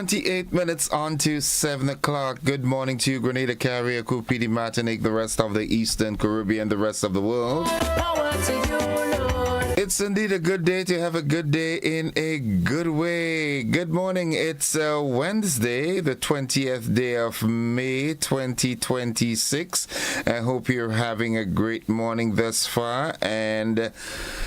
28 minutes on to 7 o'clock. Good morning to you, Grenada, Carrier, Cupidi, Martinique, the rest of the Eastern Caribbean, the rest of the world. Power to you, Lord. It's indeed a good day to have a good day in a good way. Good morning. It's Wednesday, the 20th day of May, 2026. I hope you're having a great morning thus far, and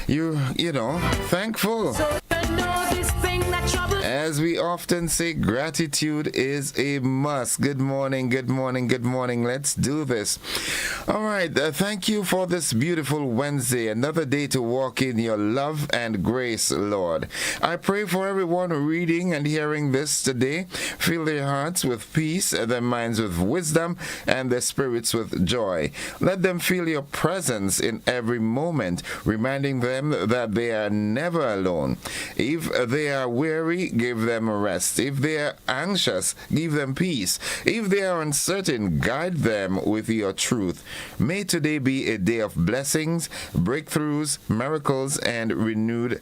you're, thankful. So you know this thing that troubles. As we often say, gratitude is a must. Good morning, good morning, good morning. Let's do this. All right. Thank you for this beautiful Wednesday. Another day to walk in your love and grace, Lord. I pray for everyone reading and hearing this today. Fill their hearts with peace, their minds with wisdom, and their spirits with joy. Let them feel your presence in every moment, reminding them that they are never alone. If they are weary, give them a rest. If they are anxious, give them peace. If they are uncertain, guide them with your truth. May today be a day of blessings, breakthroughs, miracles, and renewed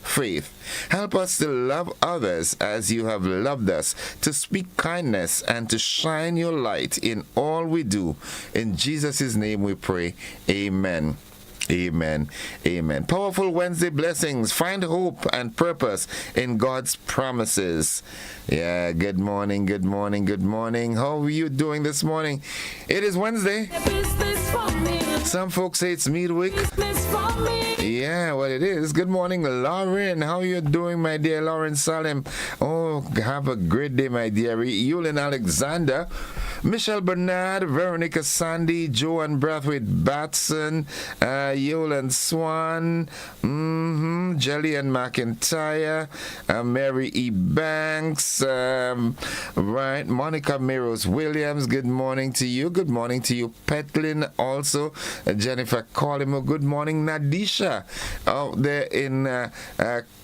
faith. Help us to love others as you have loved us, to speak kindness and to shine your light in all we do. In Jesus' name we pray. Amen. Amen. Amen. Powerful Wednesday blessings. Find hope and purpose in God's promises. Yeah, good morning, good morning, good morning. How are you doing this morning? It is Wednesday. Business for me. Some folks say it's midweek. Business for me. Yeah, well, it is. Good morning, Lauren. How are you doing, my dear Lauren Salem? Oh, have a great day, my dear. Yulin Alexander, Michelle Bernard, Veronica Sandy, Joanne Brathwaite Batson, Yolan Swan, Jelly and McIntyre, Mary E. Banks, right, Monica Meros Williams, good morning to you. Good morning to you, Petlin, also, Jennifer Collimo, good morning, Nadisha, out there in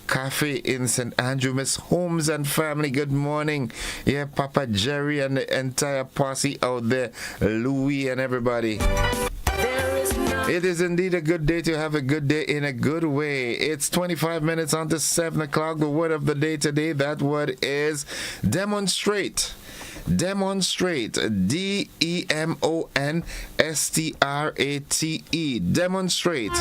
Cafe in St. Andrew, Miss Holmes and family, good morning. Yeah, Papa Jerry and the entire posse out there, Louis and everybody. It is indeed a good day to have a good day in a good way. It's 25 minutes on to 7 o'clock. The word of the day today, that word is demonstrate. Demonstrate. D-E-M-O-N-S-T-R-A-T-E. Demonstrate.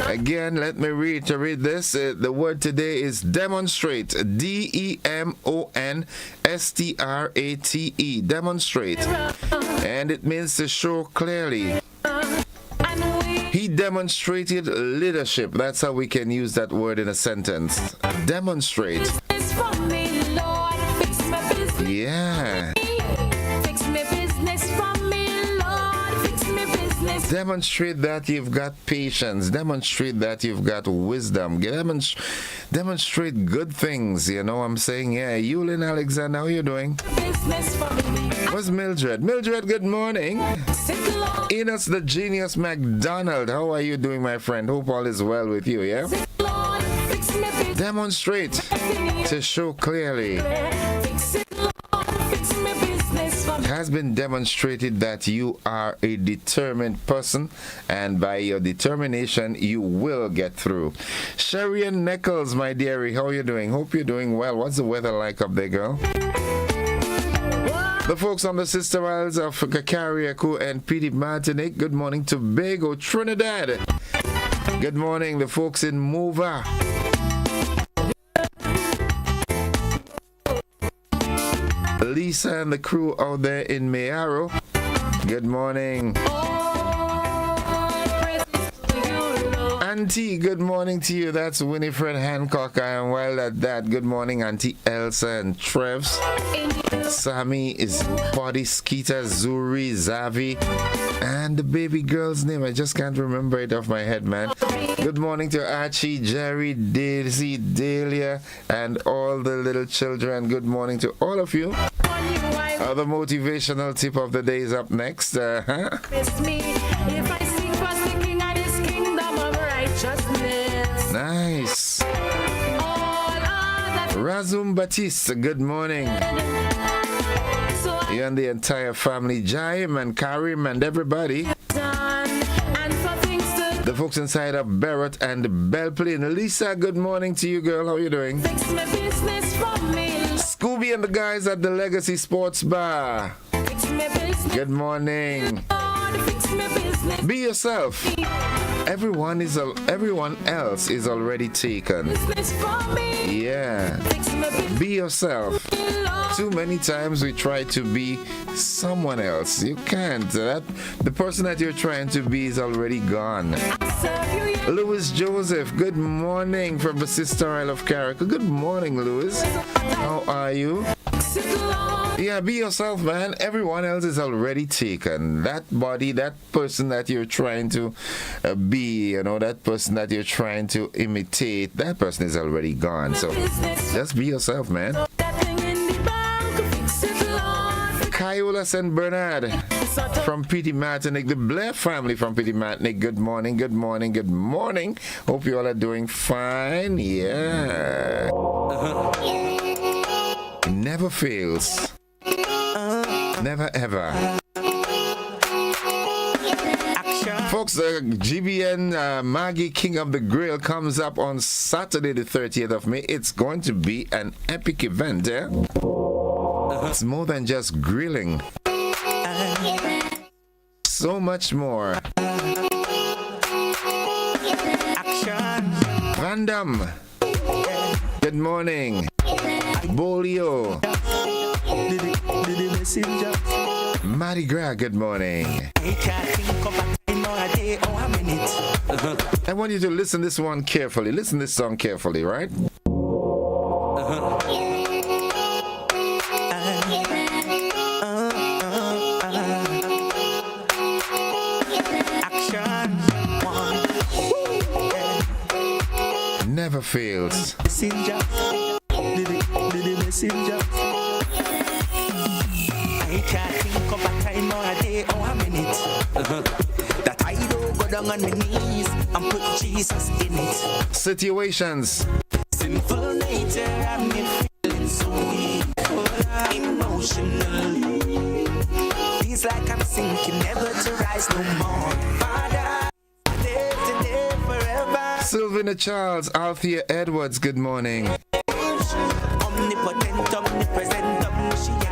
Again, let me reiterate this. The word today is demonstrate. D-E-M-O-N-S-T-R-A-T-E. Demonstrate. And it means to show clearly. He demonstrated leadership. That's how we can use that word in a sentence. Demonstrate. Yeah. Fix me business from me, Lord. Fix me business. Demonstrate that you've got patience. Demonstrate that you've got wisdom. Demonstrate good things. You know what I'm saying? Yeah. Yulin Alexander, how you doing? Business for me. Where's Mildred? Mildred, good morning. Enos the Genius McDonald, how are you doing, my friend? Hope all is well with you, yeah? Lord, fix me business. Demonstrate to show clearly. It has been demonstrated that you are a determined person, and by your determination, you will get through. Sherian Nichols, my dearie, how are you doing? Hope you're doing well. What's the weather like up there, girl? The folks on the Sister Isles of Carriacou and Petite Martinique, good morning. Tobago, Trinidad. Good morning, the folks in Mova. Lisa and the crew out there in Mayaro. Good morning. Auntie, good morning to you. That's Winifred Hancock. I am wild at that. Good morning, Auntie Elsa and Trevs. Sammy is Body Skeeter, Zuri, Zavi, and the baby girl's name. I just can't remember it off my head, man. Good morning to Archie, Jerry, Daisy, Dahlia, and all the little children. Good morning to all of you. The motivational tip of the day is up next. Nice. Razum Batiste, good morning. You and the entire family, Jaim and Karim and everybody. The folks inside of Barrett and Bellplain. Lisa, good morning to you, girl. How are you doing? Fix me business from me. Scooby and the guys at the Legacy Sports Bar. Fix me business. Good morning. Lord, fix me business. Be yourself. Everyone else is already taken. Business from me. Yeah. Fix me business. Be yourself. Lord, Too many times we try to be someone else. You can't. The person that you're trying to be is already gone. I serve you. Louis Joseph, good morning from the Sister Isle of Carrick. Good morning, Louis. How are you? Fix it, Lord. Yeah, be yourself, man. Everyone else is already taken. That body, that person that you're trying to be, that person that you're trying to imitate, that person is already gone. So Business. just be yourself, man. That thing in the bank. Fix it, Lord. Kyola St. Bernard from Petty Martinique, the Blair family from Petty Martinique. Good morning, good morning, good morning. Hope you all are doing fine. Yeah. It never fails. Never ever. Folks, GBN Maggie King of the Grill comes up on Saturday the 30th of May. It's going to be an epic event, eh? It's more than just grilling. So much more. Van Damme. Good morning. Bolio. Mardi Gras, good morning. I want you to listen this one carefully. Listen this song carefully, right? Never fails. I can't think of a time or a day or a minute that I don't go down on my knees and put Jesus in it. Situations. Sinful nature and me feeling so weak, emotionally. Feels like I'm sinking, never to rise no more. Father, today, forever. Sylvina Charles, Althea Edwards, good morning. Omnipotent, omnipresent, omniscient.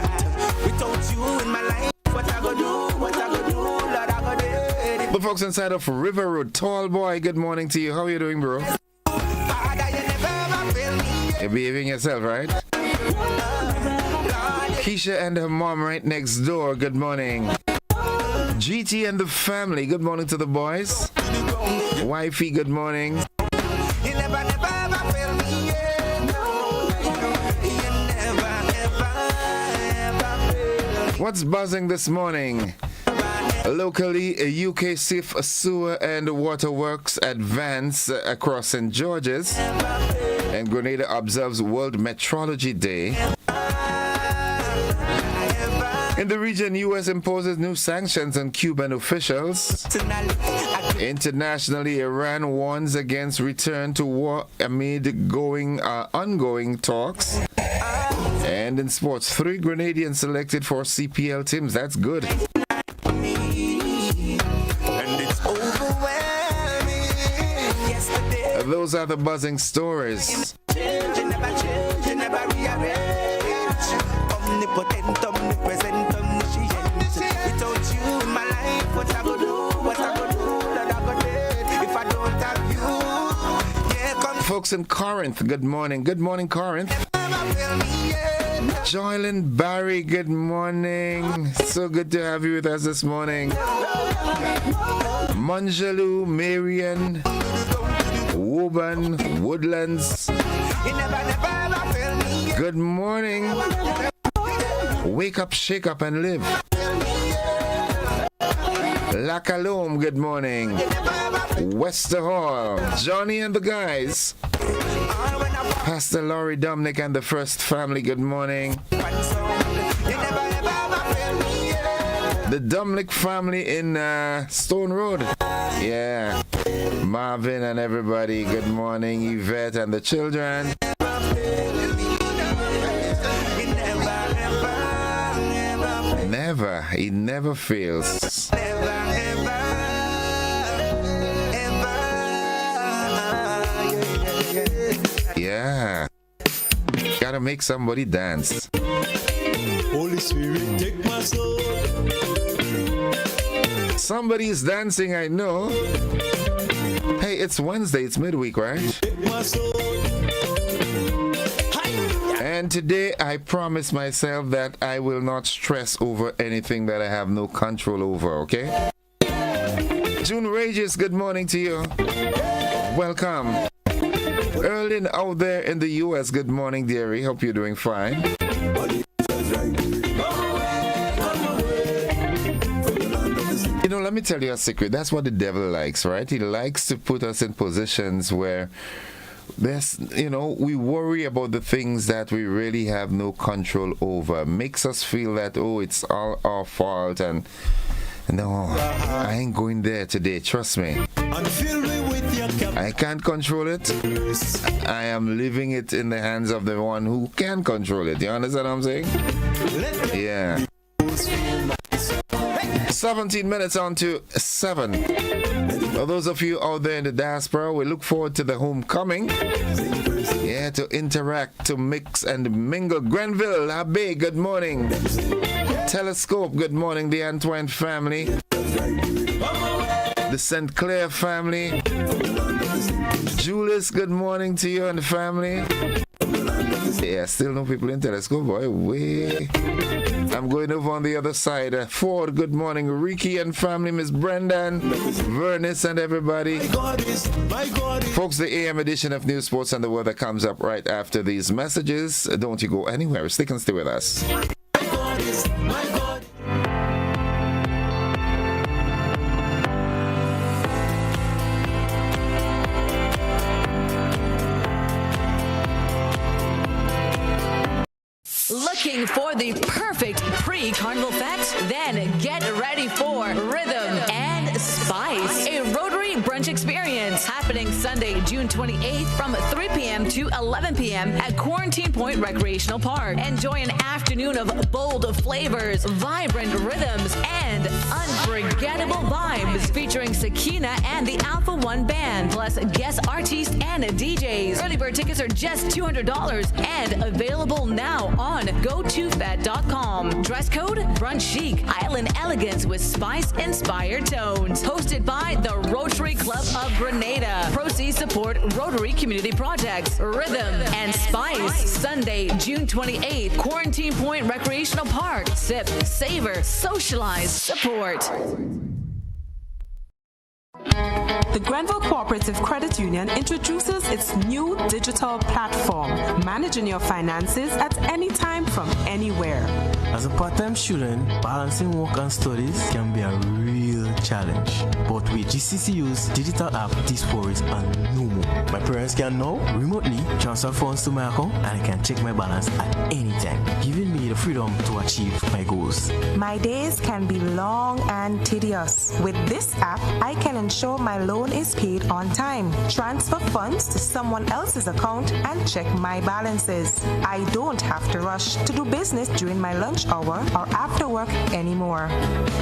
Without you in my life, what I go do, Lord, I go do. The folks inside of River Road, Tall Boy, good morning to you. How are you doing, bro? Father, you never ever fail me. You're behaving yourself, right? Keisha and her mom right next door, good morning. GT and the family, good morning to the boys. Wifey, good morning. You never ever fail me. Yeah, no. You never ever fail. What's buzzing this morning? Locally, a UK Safe Sewer and Water Works advance across St. George's, and Grenada observes World Metrology Day. In the region, U.S. imposes new sanctions on Cuban officials. Internationally, Iran warns against return to war amid ongoing talks. And in sports, 3 Grenadians selected for CPL teams. That's good. Those are the buzzing stories. Omnipotent, omnipresent, omniscient. Without you in my life, what I go do, Lord, I go dead. If I don't have you, yeah, come. Folks in Corinth, good morning. Good morning, Corinth. Never fail me, yeah. Joylyn Barry, good morning. So good to have you with us this morning. Manjaloo, Marian, Woburn, Woodlands. You never fail me, yeah. Good morning. Wake up, shake up, and live. Lacalome, good morning. Wester Hall, Johnny and the guys. Pastor Laurie Dominic and the First Family, good morning. The Dominic family in Stone Road. Yeah. Marvin and everybody, good morning. Yvette and the children. Never, he never fails. Never, ever, ever Yeah. Gotta make somebody dance. Holy Spirit, take my soul. Somebody's dancing, I know. Hey, it's Wednesday, it's midweek, right? Take my soul. And today I promise myself that I will not stress over anything that I have no control over, okay? June Regis, good morning to you. Welcome. Erlin out there in the US, good morning, dearie. Hope you're doing fine. You know, let me tell you a secret. That's what the devil likes, right? He likes to put us in positions where we worry about the things that we really have no control over. Makes us feel that, it's all our fault, and no, I ain't going there today, trust me. I can't control it. I am leaving it in the hands of the one who can control it. You understand what I'm saying? Yeah. 17 minutes on to 7. For those of you out there in the diaspora, we look forward to the homecoming. Yeah, to interact, to mix and mingle. Grenville, Abbey, good morning. Telescope, good morning. The Antoine family. The St. Clair family. Julius, good morning to you and the family. Yeah, still no people in Telescope, boy. Way. I'm going over on the other side. Ford, good morning. Ricky and family, Miss Brendan, Vernis and everybody. Folks, the AM edition of News, Sports and the Weather comes up right after these messages. Don't you go anywhere. Stick and stay with us. Looking for the perfect pre-carnival fete? Then get ready for Rhythm and Spice, a Rotary brunch experience happening Sunday, June 28th from 3 p.m. to 11 p.m. at Quarantine Point Recreational Park. Enjoy an afternoon of bold flavors, vibrant rhythms, and unforgettable vibes featuring Sakina and the Alpha One Band, plus guest artists and DJs. Early bird tickets are just $200 and available now on GoToFat.com. Dress code Brunch Chic, Island Elegance with Spice-inspired tones. Hosted by the Rotary Club of Grenada. Proceeds support Rotary Community Projects. Rhythm and Spice, Sunday, June 28th, Quarantine Point Recreational Park. Sip, savor, socialize, support. The Grenville Cooperative Credit Union introduces its new digital platform, managing your finances at any time from anywhere. As a part-time student, balancing work and studies can be a real challenge. But with GCCU's digital app, these worries are no more. My parents can now remotely transfer funds to my account, and I can check my balance at any time, giving me the freedom to achieve my goals. My days can be long and tedious. With this app, I can ensure my loan is paid on time, transfer funds to someone else's account, and check my balances. I don't have to rush to do business during my lunch hour or after work anymore.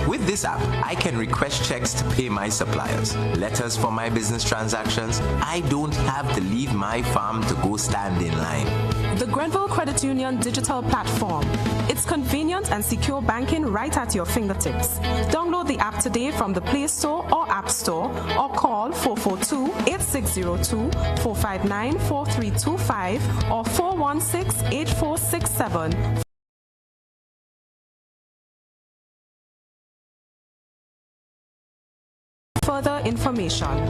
With this app, I can request checks to pay my suppliers, letters for my business transactions. I don't have to leave my farm to go stand in line. The Grenville Credit Union digital platform. It's convenient and secure banking right at your fingertips. Download the app today from the Play Store or App Store, or call 442-8602, 459-4325, or 416-8467. Further information.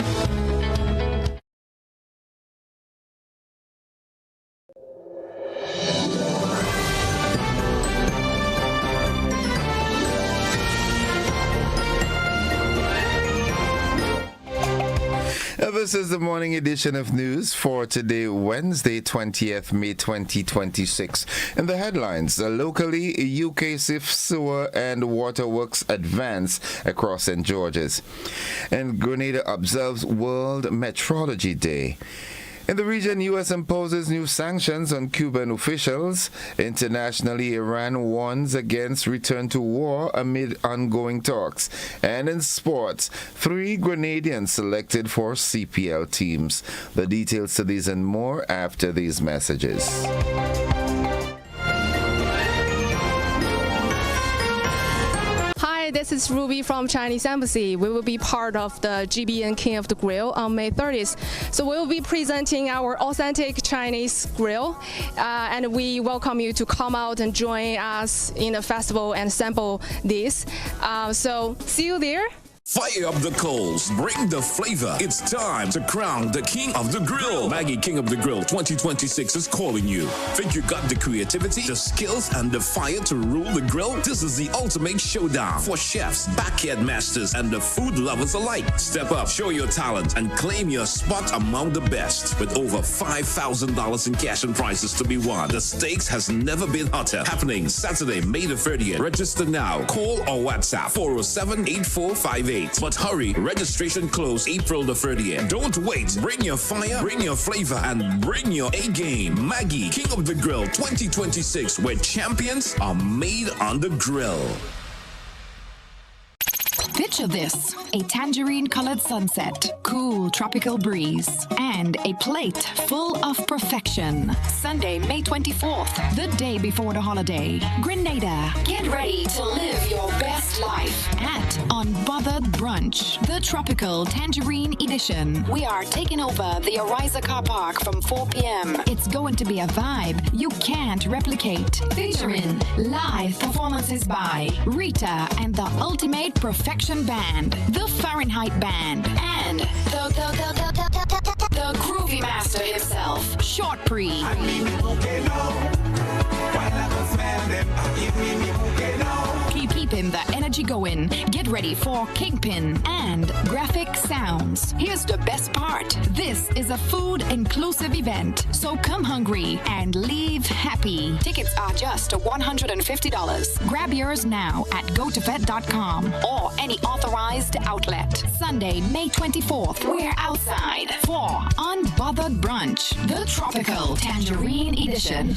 This is the morning edition of news for today, Wednesday, 20th May 2026. In the headlines, locally, UK sewer and waterworks advance across St. George's. And Grenada observes World Metrology Day. In the region, U.S. imposes new sanctions on Cuban officials. Internationally, Iran warns against return to war amid ongoing talks. And in sports, 3 Grenadians selected for CPL teams. The details to these and more after these messages. Hi, this is Ruby from Chinese Embassy. We will be part of the GBN King of the Grill on May 30th. So we will be presenting our authentic Chinese grill, and we welcome you to come out and join us in the festival and sample this. So see you there. Fire up the coals, bring the flavor. It's time to crown the King of the Grill. Maggie King of the Grill 2026 is calling you. Think you got the creativity, the skills, and the fire to rule the grill? This is the ultimate showdown for chefs, backyard masters, and the food lovers alike. Step up, show your talent, and claim your spot among the best. With over $5,000 in cash and prizes to be won, the stakes has never been hotter. Happening Saturday, May the 30th. Register now. Call or WhatsApp 407-8458. But hurry, registration close April the 30th. Don't wait. Bring your fire, bring your flavor, and bring your A game. Maggie, King of the Grill 2026, where champions are made on the grill. Picture this: a tangerine-colored sunset, cool tropical breeze, and a plate full of perfection. Sunday, May 24th, the day before the holiday. Grenada. Get ready to live your best life at Unbothered Brunch, the Tropical Tangerine Edition. We are taking over the Ariza Car Park from 4 p.m. It's going to be a vibe you can't replicate. Featuring live performances by Rita and the Ultimate Perfection Band, the Fahrenheit Band, and the Groovy Master himself, Short Pre. Keeping the energy going. Get ready for Kingpin and Graphic Sounds. Here's the best part. This is a food-inclusive event, so come hungry and leave happy. Tickets are just $150. Grab yours now at gotofed.com or any authorized outlet. Sunday, May 24th, we're outside for Unbothered Brunch, the Tropical Tangerine Edition.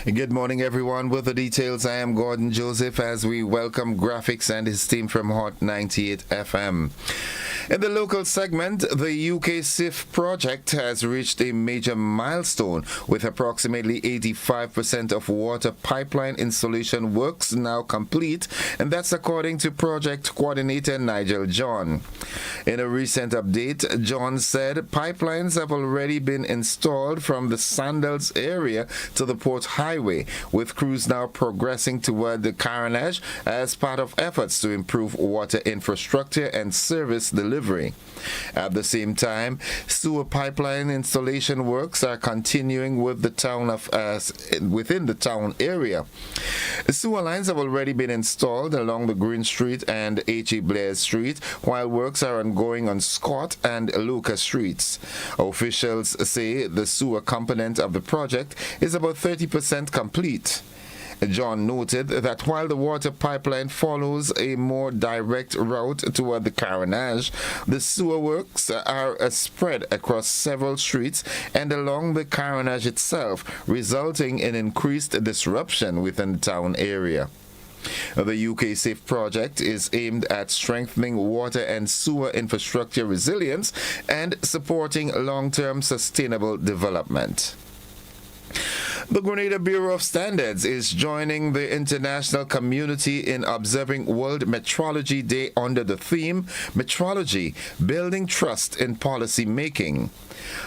Good morning, everyone. With the details, I am Gordon Joseph as we welcome Graphics and his team from Hot 98 FM. In the local segment, the UK SIF project has reached a major milestone with approximately 85% of water pipeline installation works now complete, and that's according to project coordinator Nigel John. In a recent update, John said pipelines have already been installed from the Sandals area to the Port Highway, with crews now progressing toward the Carenage as part of efforts to improve water infrastructure and service delivery. At the same time, sewer pipeline installation works are continuing with the town within the town area. Sewer lines have already been installed along the Green Street and H.E. Blair Street, while works are ongoing on Scott and Lucas Streets. Officials say the sewer component of the project is about 30% complete. John noted that while the water pipeline follows a more direct route toward the Carenage, the sewer works are spread across several streets and along the Carenage itself, resulting in increased disruption within the town area. The UK SAFE project is aimed at strengthening water and sewer infrastructure resilience and supporting long-term sustainable development. The Grenada Bureau of Standards is joining the international community in observing World Metrology Day under the theme Metrology, Building Trust in Policy Making.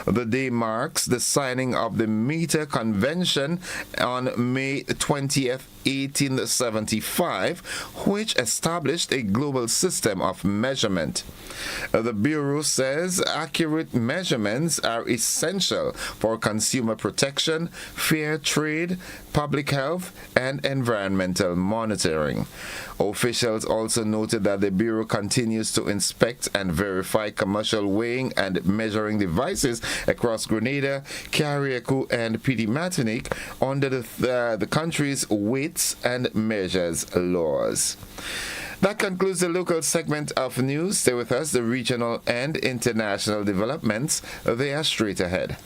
The day marks the signing of the Meter Convention on May 20th, 1875, which established a global system of measurement. The Bureau says accurate measurements are essential for consumer protection, fair trade, public health, and environmental monitoring. Officials also noted that the Bureau continues to inspect and verify commercial weighing and measuring devices forces across Grenada, Carriacou, and Petite Martinique under the country's weights and measures laws. That concludes the local segment of news. Stay with us. The regional and international developments, they are straight ahead.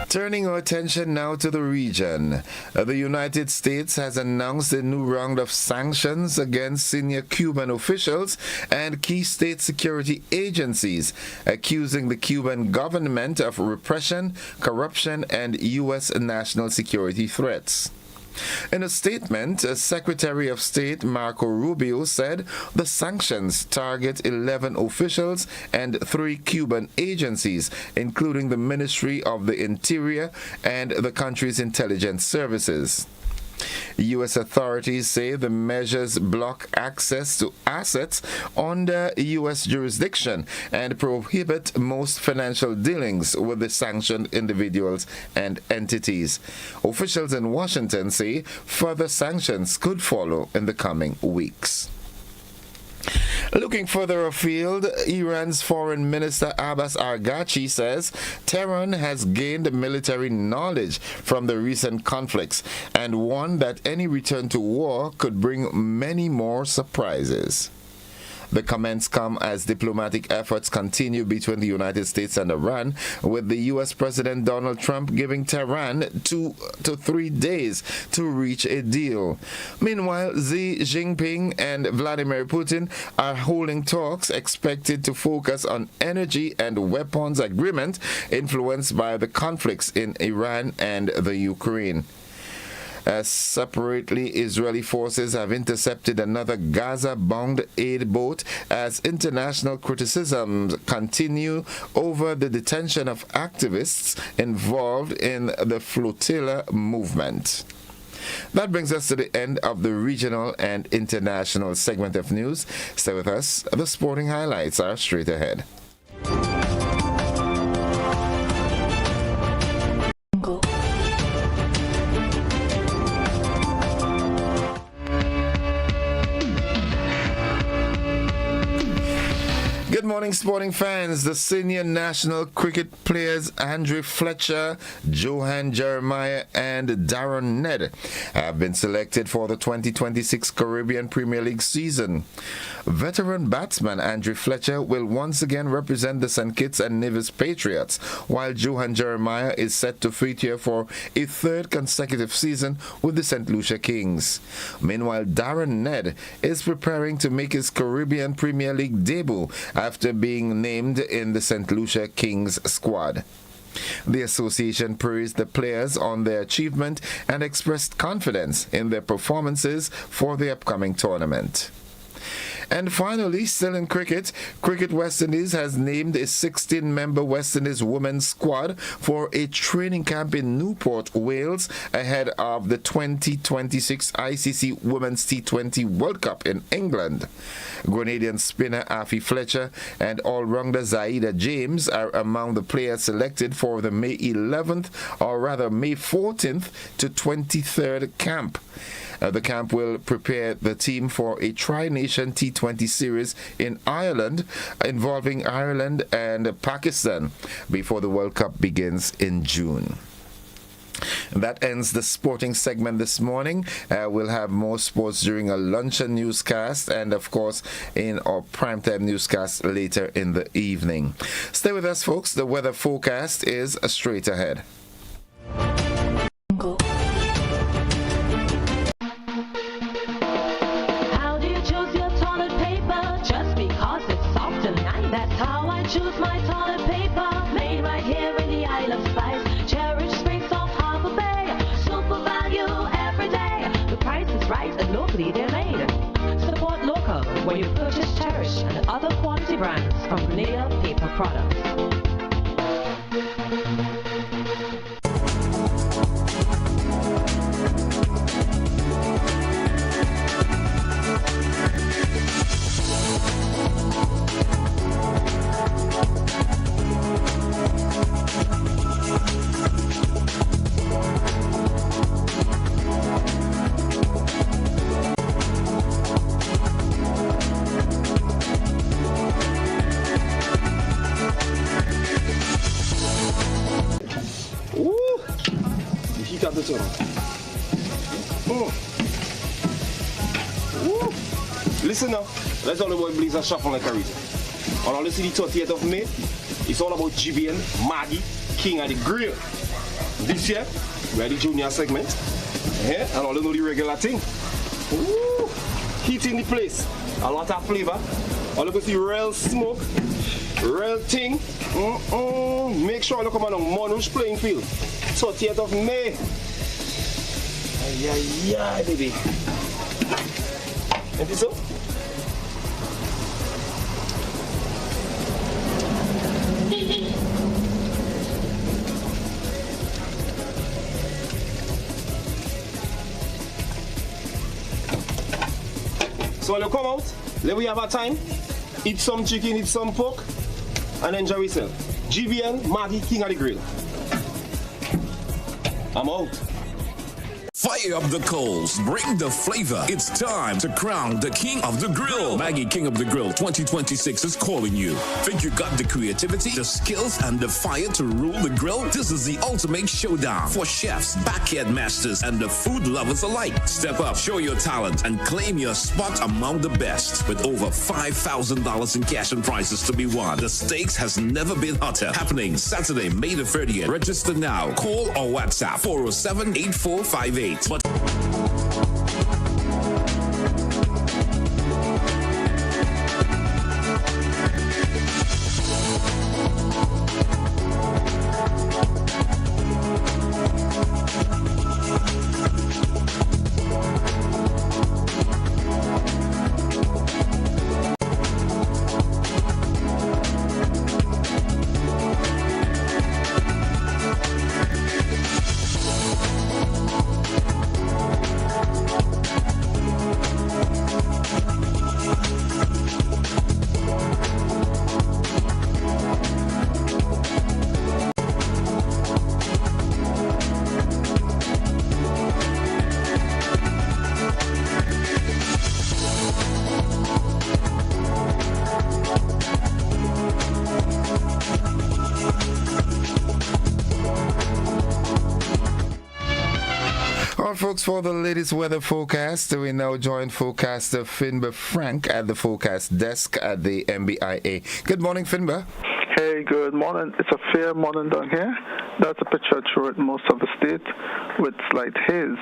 Turning our attention now to the region, the United States has announced a new round of sanctions against senior Cuban officials and key state security agencies, accusing the Cuban government of repression, corruption, and U.S. national security threats. In a statement, Secretary of State Marco Rubio said the sanctions target 11 officials and 3 Cuban agencies, including the Ministry of the Interior and the country's intelligence services. U.S. authorities say the measures block access to assets under U.S. jurisdiction and prohibit most financial dealings with the sanctioned individuals and entities. Officials in Washington say further sanctions could follow in the coming weeks. Looking further afield, Iran's Foreign Minister Abbas Araghchi says Tehran has gained military knowledge from the recent conflicts and warned that any return to war could bring many more surprises. The comments come as diplomatic efforts continue between the United States and Iran, with the U.S. President Donald Trump giving Tehran 2 to 3 days to reach a deal. Meanwhile, Xi Jinping and Vladimir Putin are holding talks expected to focus on energy and weapons agreement influenced by the conflicts in Iran and the Ukraine. Separately, Israeli forces have intercepted another Gaza-bound aid boat as international criticisms continue over the detention of activists involved in the flotilla movement. That brings us to the end of the regional and international segment of news. Stay with us. The sporting highlights are straight ahead. Good morning, sporting fans. The senior national cricket players Andrew Fletcher, Johan Jeremiah, and Darren Ned have been selected for the 2026 Caribbean Premier League season. Veteran batsman Andrew Fletcher will once again represent the St. Kitts and Nevis Patriots, while Johan Jeremiah is set to feature for a 3rd consecutive season with the St. Lucia Kings. Meanwhile, Darren Ned is preparing to make his Caribbean Premier League debut after being named in the St. Lucia Kings squad. The association praised the players on their achievement and expressed confidence in their performances for the upcoming tournament. And finally, still in cricket, Cricket West Indies has named a 16-member West Indies women's squad for a training camp in Newport, Wales, ahead of the 2026 ICC Women's T20 World Cup in England. Grenadian spinner Afi Fletcher and all-rounder Zaida James are among the players selected for the May 11th, or rather May 14th to 23rd camp. The camp will prepare the team for a Tri-Nation T20 series in Ireland, involving Ireland and Pakistan, before the World Cup begins in June. That ends the sporting segment this morning. We'll have more sports during a luncheon newscast and, of course, in our primetime newscast later in the evening. Stay with us, folks. The weather forecast is straight ahead. Choose my toilet paper, made right here in the Isle of Spice. Cherish space off Harbor Bay, super value every day. The price is right and locally they're made. Support local when you purchase Cherish and other quality brands from Grenada Paper Products. heat at the turn. Woo. Listen now, let's all the boy blaze and shuffle like a reason. On all the 30th of May, it's all about GBN, Maggie, King of the Grill. This year, we're the junior segment. Yeah, and all the know the regular thing. Woo. Heat in the place, a lot of flavor. All you can see real smoke, real thing. Make sure you come on Monush playing field. 30th of May. Yeah, baby. And this up? So when you come out, let we have a time, eat some chicken, eat some pork, and enjoy yourself. GBN, Maggie, King of the Grill. I'm out. Fire up the coals, bring the flavor. It's time to crown the King of the Grill. Maggie King of the Grill 2026 is calling you. Think you got the creativity, the skills, and the fire to rule the grill? This is the ultimate showdown for chefs, backyard masters, and the food lovers alike. Step up, show your talent, and claim your spot among the best. With over $5,000 in cash and prizes to be won, the stakes has never been hotter. Happening Saturday, May the 30th. Register now. Call or WhatsApp 407-8458. But folks, for the latest weather forecast, we now join forecaster Finbar Frank at the forecast desk at the MBIA. Good morning, Finbar. Hey, good morning. It's a fair morning down here. That's a picture throughout most of the state with slight haze.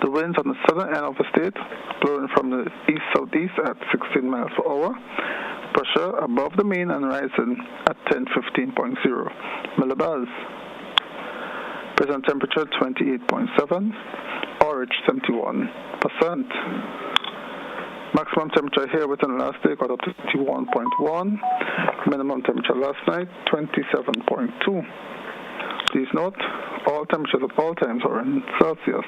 The winds on the southern end of the state blowing from the east-southeast at 16 miles per hour. Pressure above the mean and rising at 1015.0 millibars. Present temperature 28.7. Orange 71%. Maximum temperature here within the last day got up to 21.1. Minimum temperature last night 27.2. Please note, all temperatures at all times are in Celsius.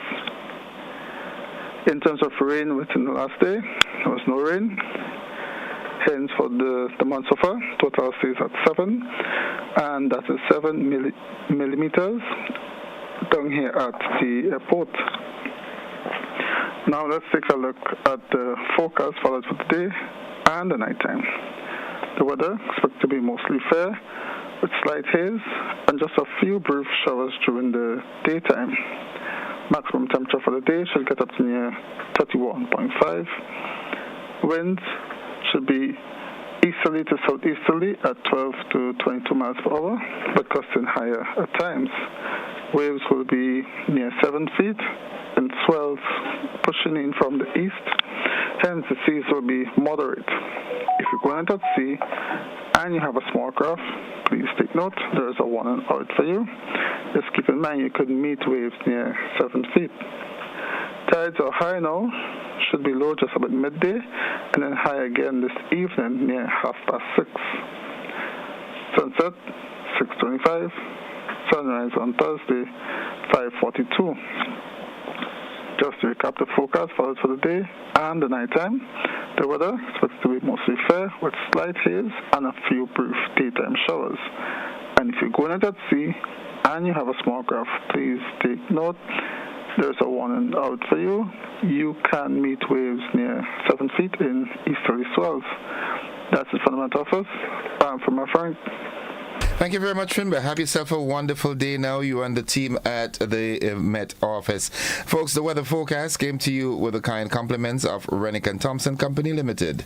In terms of rain within the last day, there was no rain. Hence for the month so far, total stays at 7, and that is 7 millimeters down here at the airport. Now let's take a look at the forecast for the day and the nighttime. The weather expected to be mostly fair with slight haze and just a few brief showers during the daytime. Maximum temperature for the day should get up to near 31.5. Winds should be easterly to southeasterly at 12 to 22 miles per hour, but gusting higher at times. Waves will be near 7 feet and swells pushing in from the east. Hence, the seas will be moderate. If you're going out at sea and you have a small craft, please take note, there is a warning out for you. Just keep in mind you could meet waves near 7 feet. Tides are high now, should be low just about midday, and then high again this evening near 6:30. Sunset, 6:25. Sunrise on Thursday, 5:42. Just to recap the forecast for the day and the nighttime, the weather is expected to be mostly fair with slight haze and a few brief daytime showers. And if you're going out at sea and you have a small craft, please take note. There's a warning out for you. You can meet waves near 7 feet in easterly swells. That's it from the office. I'm from my Frank. Thank you very much, Finba. Have yourself a wonderful day now. You and the team at the Met Office. Folks, the weather forecast came to you with the kind compliments of Rennick and Thompson Company Limited.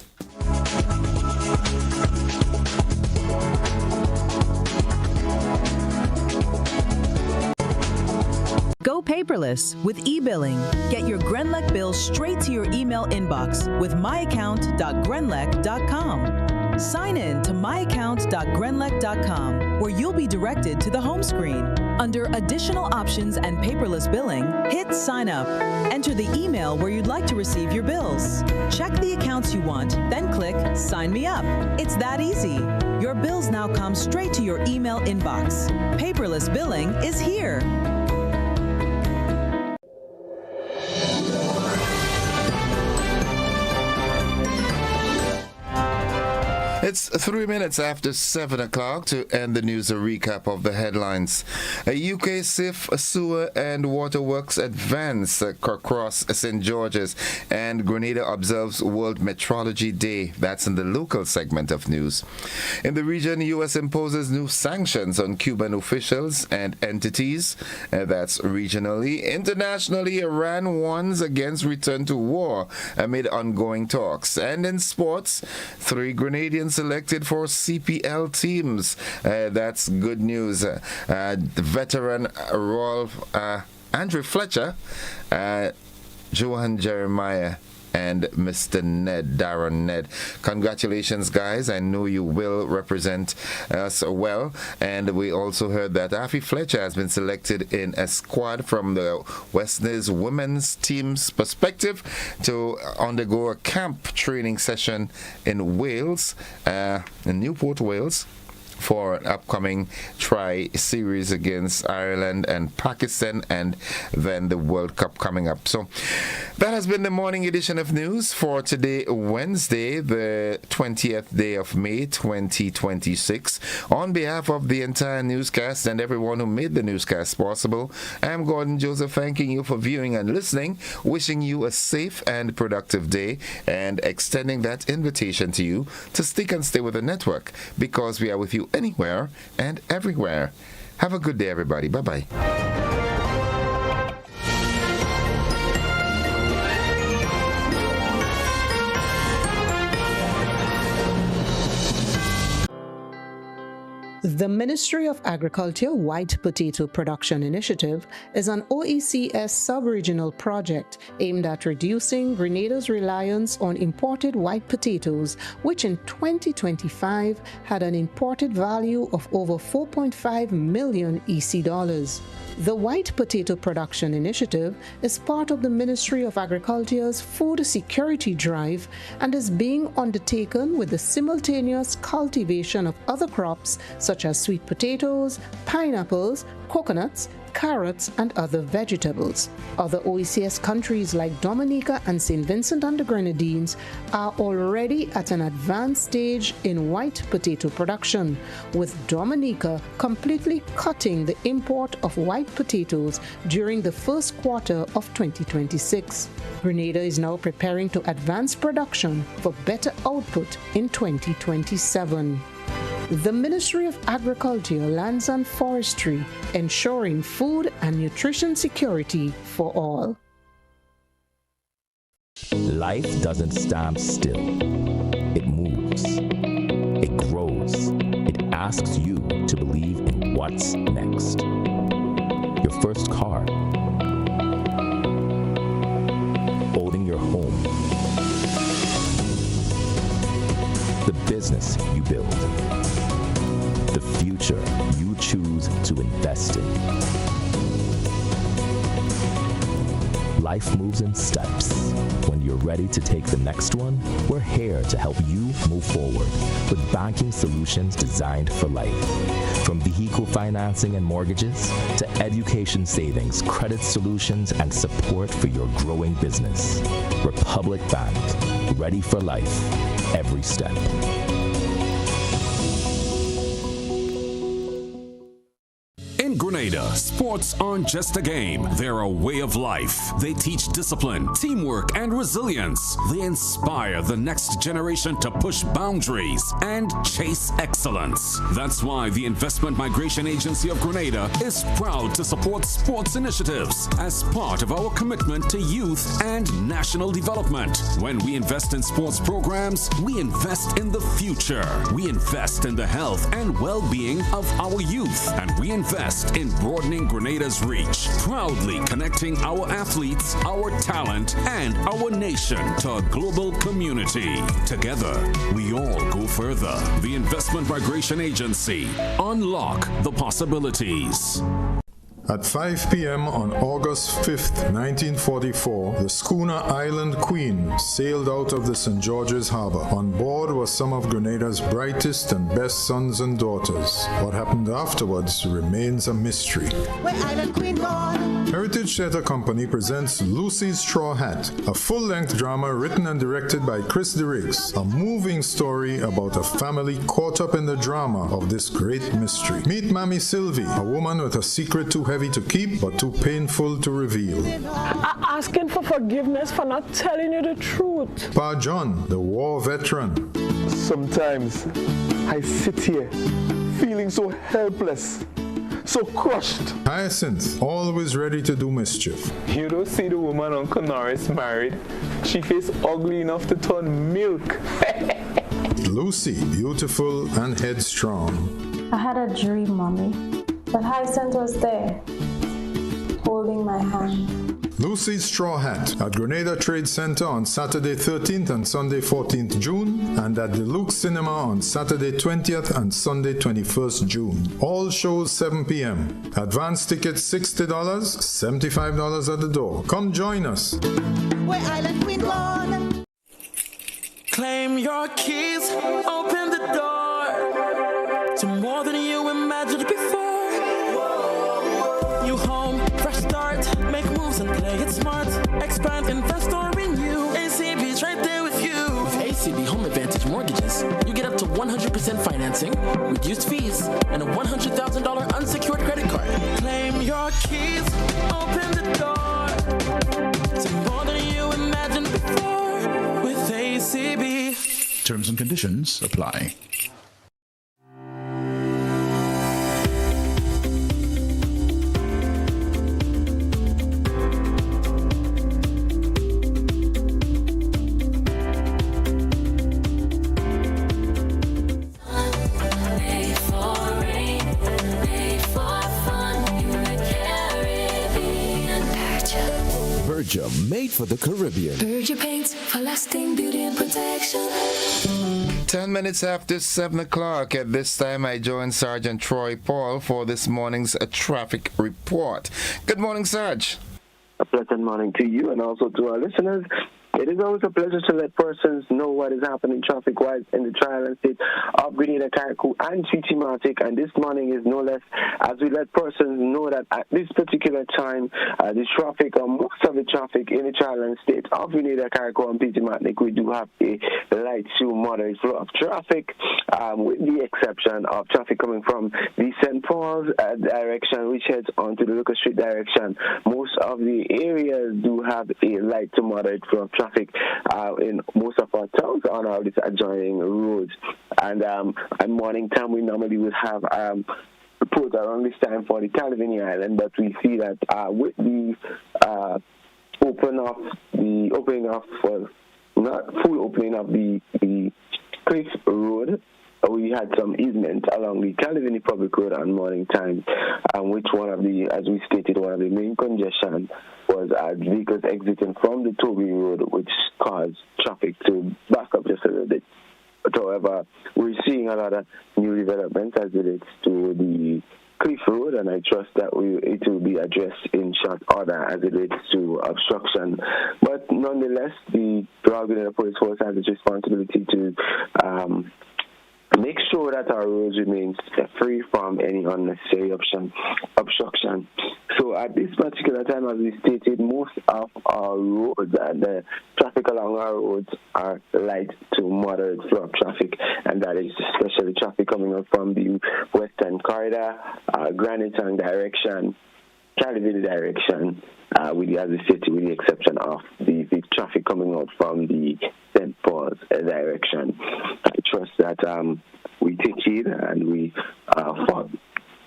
Go paperless with e-billing. Get your Grenlec bill straight to your email inbox with myaccount.grenlec.com. Sign in to myaccount.grenlec.com, where you'll be directed to the home screen. Under Additional Options and Paperless Billing, hit Sign Up. Enter the email where you'd like to receive your bills. Check the accounts you want, then click Sign Me Up. It's that easy. Your bills now come straight to your email inbox. Paperless billing is here. It's 3 minutes after 7 o'clock to end the news, a recap of the headlines. A UK safe sewer and waterworks advance across St. George's, and Grenada observes World Metrology Day. That's in the local segment of news. In the region, the U.S. imposes new sanctions on Cuban officials and entities. That's regionally. Internationally, Iran warns against return to war amid ongoing talks. And in sports, 3 Grenadians selected for CPL teams. That's good news. Veteran Rolf Andrew Fletcher, Johan Jeremiah, and Mr. Ned, Darren Ned. Congratulations, guys. I know you will represent us well. And we also heard that Afi Fletcher has been selected in a squad from the West Indies women's team's perspective to undergo a camp training session in Wales, in Newport, Wales, for an upcoming tri-series against Ireland and Pakistan, and then the World Cup coming up. So that has been the morning edition of news for today, Wednesday, the 20th day of May, 2026. On behalf of the entire newscast and everyone who made the newscast possible, I'm Gordon Joseph, thanking you for viewing and listening, wishing you a safe and productive day, and extending that invitation to you to stick and stay with the network, because we are with you anywhere and everywhere. Have a good day, everybody. Bye-bye. The Ministry of Agriculture White Potato Production Initiative is an OECS sub-regional project aimed at reducing Grenada's reliance on imported white potatoes, which in 2025 had an imported value of over 4.5 million EC dollars. The White Potato Production Initiative is part of the Ministry of Agriculture's food security drive and is being undertaken with the simultaneous cultivation of other crops such as sweet potatoes, pineapples, coconuts, carrots, and other vegetables. Other OECS countries like Dominica and St. Vincent and the Grenadines are already at an advanced stage in white potato production, with Dominica completely cutting the import of white potatoes during the first quarter of 2026. Grenada is now preparing to advance production for better output in 2027. The Ministry of Agriculture, Lands and Forestry, ensuring food and nutrition security for all. Life doesn't stand still. It moves. It grows. It asks you to believe in what's next. Your first car. Owning your home. The business you build. The future you choose to invest in. Life moves in steps. When you're ready to take the next one, we're here to help you move forward with banking solutions designed for life. From vehicle financing and mortgages to education savings, credit solutions, and support for your growing business. Republic Bank, ready for life, every step. Grenada, sports aren't just a game. They're a way of life. They teach discipline, teamwork, and resilience. They inspire the next generation to push boundaries and chase excellence. That's why the Investment Migration Agency of Grenada is proud to support sports initiatives as part of our commitment to youth and national development. When we invest in sports programs, we invest in the future. We invest in the health and well-being of our youth, and we invest in broadening Grenada's reach, proudly connecting our athletes, our talent, and our nation to a global community. Together, we all go further. The Investment Migration Agency. Unlock the possibilities. At 5 p.m. on August 5th, 1944, the schooner Island Queen sailed out of the St. George's Harbor. On board were some of Grenada's brightest and best sons and daughters. What happened afterwards remains a mystery. Where Island Queen gone? Heritage Theatre Company presents Lucy's Straw Hat, a full-length drama written and directed by Chris DeRiggs, a moving story about a family caught up in the drama of this great mystery. Meet Mammy Sylvie, a woman with a secret too heavy to keep but too painful to reveal. I'm asking for forgiveness for not telling you the truth. Pa John, the war veteran. Sometimes I sit here feeling so helpless, so crushed. Hyacinth, always ready to do mischief. You don't see the woman Uncle Norris married. She face ugly enough to turn milk. Lucy, beautiful and headstrong. I had a dream, Mommy, that Hyacinth was there, holding my hand. Lucy's Straw Hat at Grenada Trade Center on Saturday 13th and Sunday 14th June, and at the Luke Cinema on Saturday 20th and Sunday 21st June. All shows 7 p.m. Advance tickets $60, $75 at the door. Come join us. Where Island Queen gone? Claim your keys, open the door to more than you imagined before. You home, fresh start, make moves and play it smart. Expand, invest or renew. ACB's right there with you. With ACB Home Advantage Mortgages, you get up to 100% financing, reduced fees, and a $100,000 unsecured credit card. Claim your keys, open the door to more than you imagined before with ACB. Terms and conditions apply. Made for the Caribbean. Berger paints for lasting beauty and protection. 10 minutes after 7 o'clock. At this time, I join Sergeant Troy Paul for this morning's traffic report. Good morning, Sarge. A pleasant morning to you and also to our listeners. It is always a pleasure to let persons know what is happening traffic-wise in the tri-island state of Grenada, Carriacou, and T-Matic. And this morning is no less as we let persons know that at this particular time, the traffic, or most of the traffic in the tri-island state of Grenada, Carriacou, and T-Matic, we do have a light to moderate flow of traffic, with the exception of traffic coming from the St. Paul's direction, which heads onto the Lucas Street direction. Most of the areas do have a light to moderate flow of traffic in most of our towns on all these adjoining roads. And at morning time, we normally would have reports around this time for the Caledonian Island, but we see that with the opening of the Cliff Road, we had some easement along the Caledonian Public Road on morning time, which one of the main congestion was vehicles exiting from the Toby Road, which caused traffic to back up just a little bit. But however, we're seeing a lot of new developments as it relates to the Cliff Road, and I trust that it will be addressed in short order as it relates to obstruction. But nonetheless, the Royal Grenada Police Force has its responsibility to make sure that our roads remain free from any unnecessary obstruction. So at this particular time, as we stated, most of our roads and the traffic along our roads are light to moderate flow of traffic, and that is especially traffic coming up from the western corridor, Grenada direction, Calvary direction, as we stated, with the exception of the traffic coming out from the St. Paul's direction. I trust that we take heed and we follow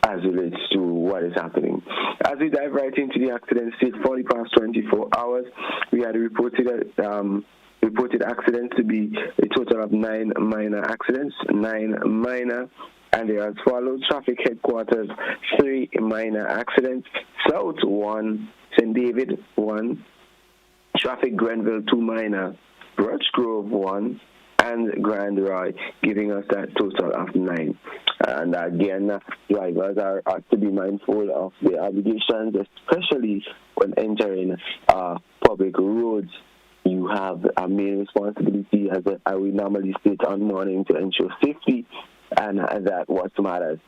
as it relates to what is happening. As we dive right into the accident, still 40 past 24 hours, we had reported accidents to be a total of 9 minor accidents, 9 minor, and they are as follows: Traffic Headquarters, 3 minor accidents, South 1, St. David 1, Traffic Grenville 2 minor, Birch Grove 1, and Grand Roy, giving us that total of 9. And again, drivers are to be mindful of their obligations, especially when entering public roads. You have a main responsibility, as we normally state on morning, to ensure safety, and that what matters.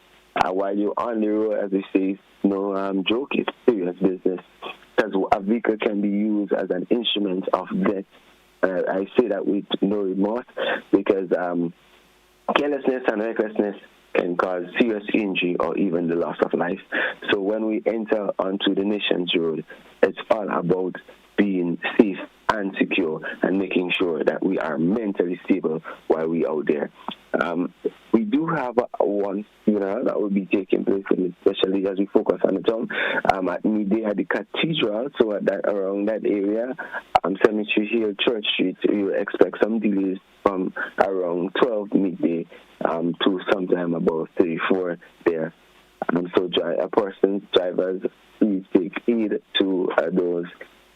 While you're on the road, as they say, no joke, it's serious business, because a vehicle can be used as an instrument of death. I say that with no remorse, because carelessness and recklessness can cause serious injury or even the loss of life. So when we enter onto the nation's road, it's all about being safe and secure and making sure that we are mentally stable while we out there. We do have one funeral that will be taking place, especially as we focus on the town at midday at the cathedral. So around that area, Cemetery Hill, Church Street, we will expect some delays from around 12 midday to sometime about 3-4 there. So drivers, please take heed to those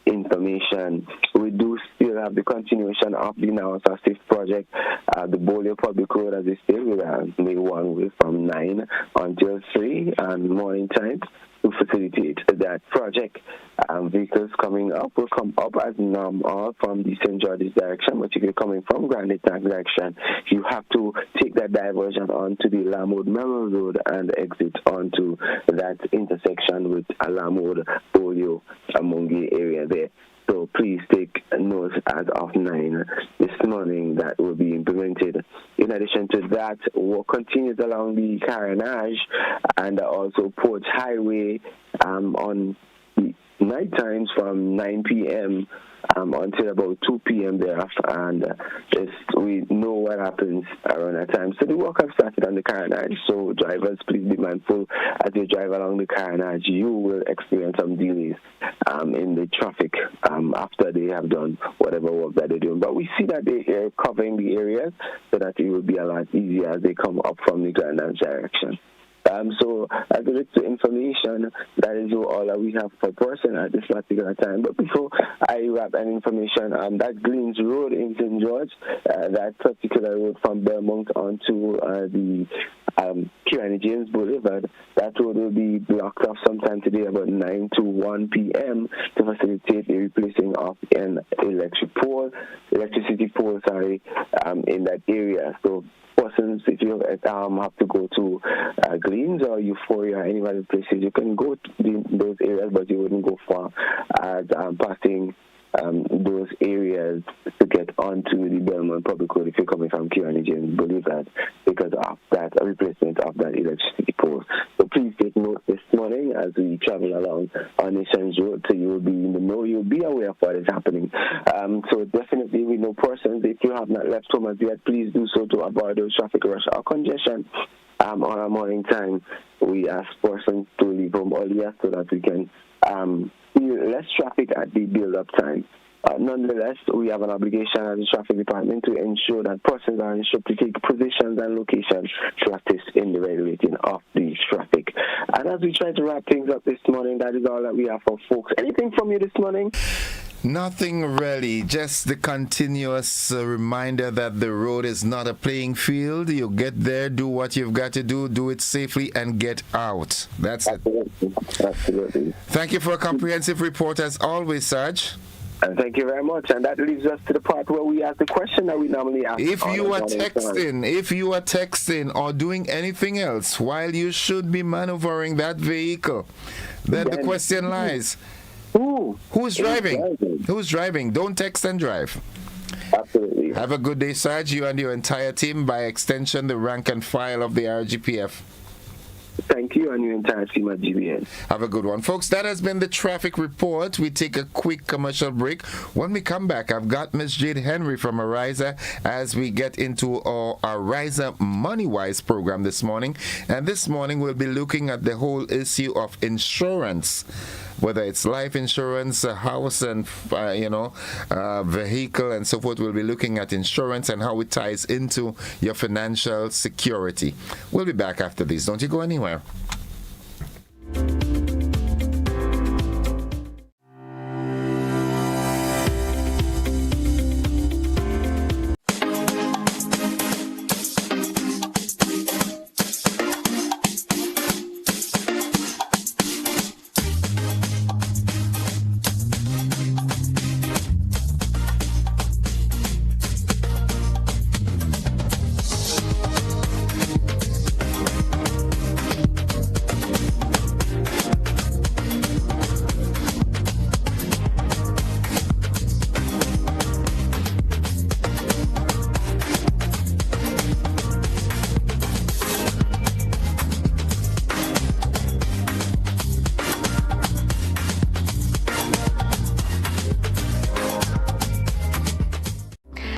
information. We do still have the continuation of the Now Safe project. The Bolio Public Road, as they say, will make one way from 9 until 3 and morning time to facilitate that project. Vehicles coming up will come up as normal from the St. George's direction, but if you're coming from Granite direction, you have to take that diversion onto the Lamode Memorial Road and exit onto that intersection with Lamode, Bolio, Amungi area there. So please take note as of 9 this morning that will be implemented. In addition to that, work continues along the Carnage and also Port Highway on night times from 9 p.m. Until about 2 p.m. thereafter, and we know what happens around that time. So the work has started on the Carnage, so drivers, please be mindful as you drive along the Carnage. You will experience some delays in the traffic after they have done whatever work that they're doing. But we see that they are covering the areas so that it will be a lot easier as they come up from the Carnage direction. So as it relates to information, that is all that we have per person at this particular time. But before I wrap that information, that Greens Road in St. George, that particular road from Belmont onto the Kirani James Boulevard, that road will be blocked off sometime today about 9 to 1 p.m. to facilitate the replacing of an electricity pole in that area. So persons, if you have to go to Greens or Euphoria, any other places, you can go to those areas, but you wouldn't go far as passing those areas to get onto the Belmont Public Road if you're coming from Kirani James Boulevard because of that replacement of that electricity pole. So please take note this morning as we travel along our nation's road, so you will be in the know, you'll be aware of what is happening. So definitely we know persons, if you have not left home as yet, please do so to avoid those traffic rush or congestion. On our morning time, we ask persons to leave home earlier so that we can see less traffic at the build-up time. Nonetheless, we have an obligation as a traffic department to ensure that persons are instructed to take positions and locations to assist in the regulating of the traffic. And as we try to wrap things up this morning, that is all that we have for folks. Anything from you this morning? Nothing really, just the continuous reminder that the road is not a playing field. You get there, do what you've got to do it safely, and get out. That's it. Absolutely. Thank you for a comprehensive report as always, Sarge. And thank you very much. And that leads us to the part where we ask the question that we normally ask. If you are texting or doing anything else while you should be maneuvering that vehicle, then the question lies. Who's driving? Who's driving? Don't text and drive. Absolutely. Have a good day, Sarge, you and your entire team, by extension, the rank and file of the RGPF. Thank you and your entire team at GBN. Have a good one. Folks, that has been the traffic report. We take a quick commercial break. When we come back, I've got Miss Jade Henry from Ariza as we get into our Ariza MoneyWise program this morning. And this morning, we'll be looking at the whole issue of insurance, whether it's life insurance, a house and, vehicle and so forth. We'll be looking at insurance and how it ties into your financial security. We'll be back after this. Don't you go anywhere.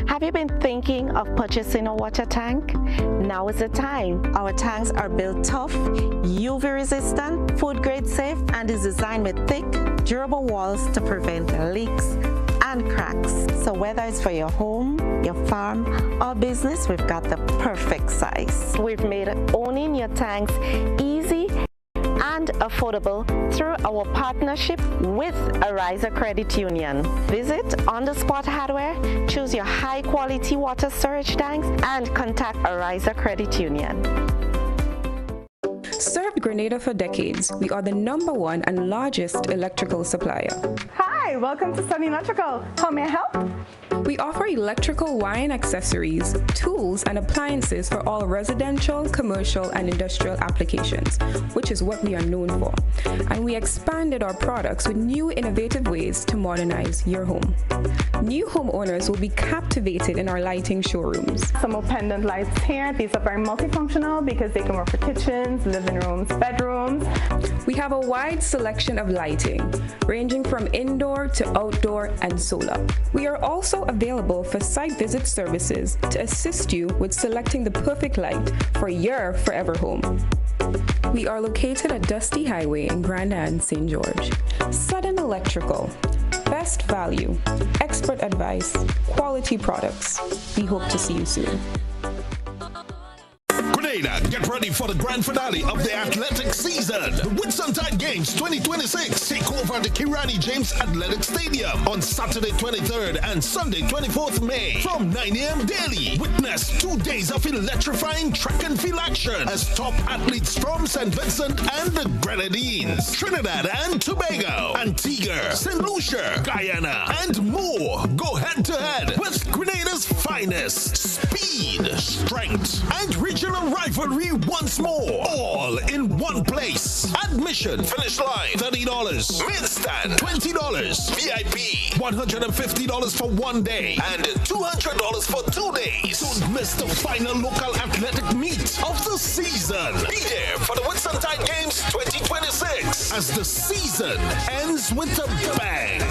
Have you been thinking of purchasing a water tank? Now is the time. Our tanks are built tough, UV resistant, food grade safe, and is designed with thick, durable walls to prevent leaks and cracks. So whether it's for your home, your farm, or business, we've got the perfect size. We've made owning your tanks easy and affordable through our partnership with Ariza Credit Union. Visit On The Spot Hardware, choose your high-quality water storage tanks, and contact Ariza Credit Union. Served Grenada for decades, we are the #1 and largest electrical supplier. Hi, welcome to Sunny Electrical. How may I help? We offer electrical wiring accessories, tools, and appliances for all residential, commercial, and industrial applications, which is what we are known for. And we expanded our products with new innovative ways to modernize your home. New homeowners will be captivated in our lighting showrooms. Some more pendant lights here. These are very multifunctional because they can work for kitchens, living rooms, bedrooms. We have a wide selection of lighting, ranging from indoor to outdoor and solar. We are also available for site visit services to assist you with selecting the perfect light for your forever home. We are located at Dusty Highway in Grenada and St. George. Sudden Electrical. Best value, expert advice, quality products. We hope to see you soon. Grenada, get ready for the grand finale of the athletic season. The Whitsuntide Games 2026 take over the Kirani James Athletic Stadium on Saturday 23rd and Sunday 24th May from 9 a.m. daily. Witness 2 days of electrifying track and field action as top athletes from St. Vincent and the Grenadines, Trinidad and Tobago, Antigua, St. Lucia, Guyana, and more go head to head with Grenada's finest speed, strength, and regional rivalry once more, all in one place. Admission, finish line, $30. Main stand, $20. VIP, $150 for 1 day and $200 for 2 days. Don't miss the final local athletic meet of the season. Be there for the Whitsuntide Games 2026 as the season ends with a bang.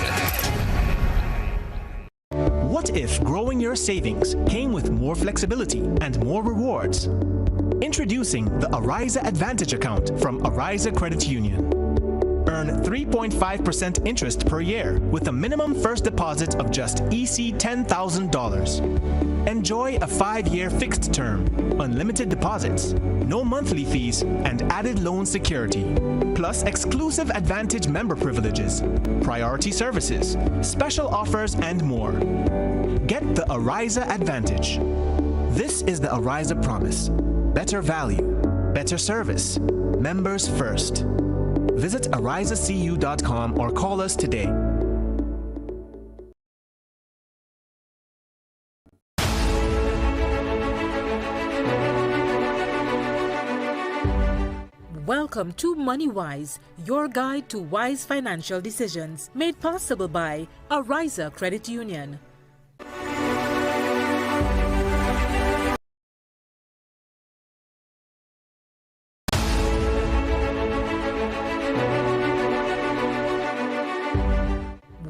What if growing your savings came with more flexibility and more rewards? Introducing the Ariza Advantage account from Ariza Credit Union. Earn 3.5% interest per year with a minimum first deposit of just EC $10,000. Enjoy a 5-year fixed term, unlimited deposits, no monthly fees, and added loan security. Plus exclusive Advantage member privileges, priority services, special offers, and more. Get the Ariza Advantage. This is the Ariza Promise. Better value, better service, members first. Visit arizacu.com or call us today. Welcome to MoneyWise, your guide to wise financial decisions, made possible by Ariza Credit Union.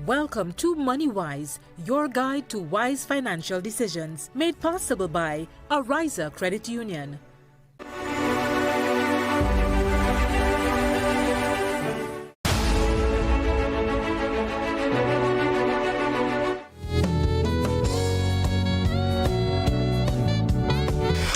Welcome to MoneyWise, your guide to wise financial decisions, made possible by Ariza Credit Union.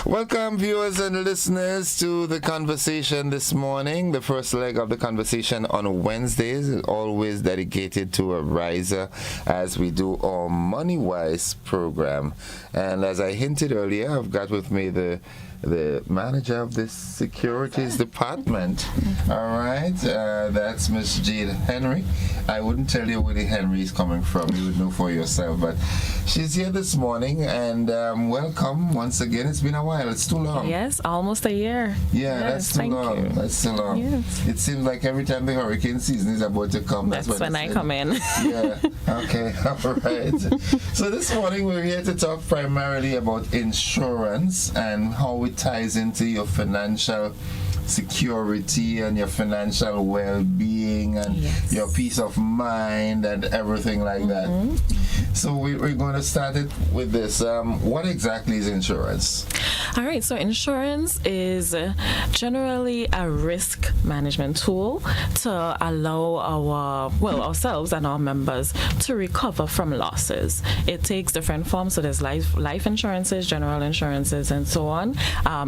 Welcome, viewers and listeners, to the conversation this morning. The first leg of the conversation on Wednesdays is always dedicated to Ariza as we do our MoneyWise program. And as I hinted earlier, I've got with me the manager of the securities department. All right, that's Miss Jade Henry. I wouldn't tell you where the Henry is coming from. You would know for yourself. But she's here this morning, and welcome once again. It's been a while. It's too long. Yes, almost a year. Yeah, yes, that's too long. You. That's too long. Yes. It seems like every time the hurricane season is about to come, that's when I come in. Yeah. Okay. All right. So this morning we're here to talk primarily about insurance and how it ties into your financial security and your financial well-being and your peace of mind and everything like that. So we're going to start it with this. What exactly is insurance? All right, so insurance is generally a risk management tool to allow ourselves and our members to recover from losses. It takes different forms, so there's life insurances, general insurances, and so on.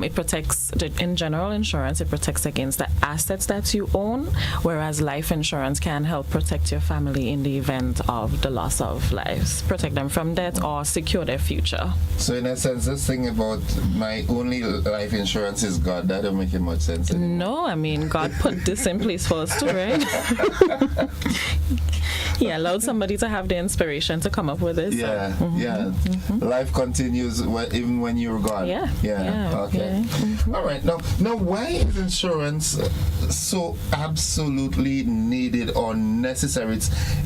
It protects, in general insurance, it protects against the assets that you own, whereas life insurance can help protect your family in the event of the loss of lives, protect them from death or secure their future. So in a sense, this thing about my only life insurance is God, that don't make much sense anymore. No, I mean, God put this in place for us too, right? He allowed somebody to have the inspiration to come up with this. Yeah, Life continues even when you're gone. Yeah. Okay. All right. Now, why is insurance so absolutely needed or necessary?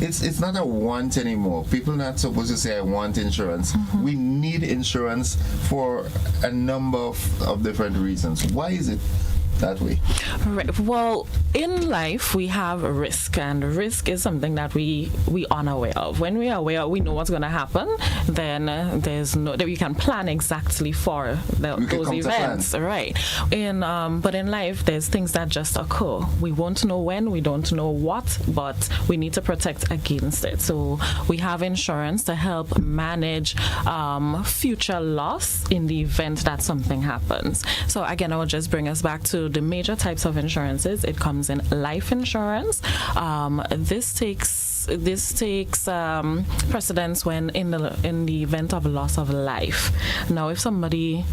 It's not a want anymore. People are not supposed to say, I want insurance. We need insurance for a number of different reasons. Why is it that way? Right. Well, in life we have risk, and risk is something that we unaware of. When we are aware, we know what's going to happen. Then there's no that we can plan exactly for those events, right? But in life, there's things that just occur. We won't know when, we don't know what, but we need to protect against it. So we have insurance to help manage future loss in the event that something happens. So again, I will just bring us back to the major types of insurances. It comes in life insurance. This takes precedence when in the event of loss of life. Now, if somebody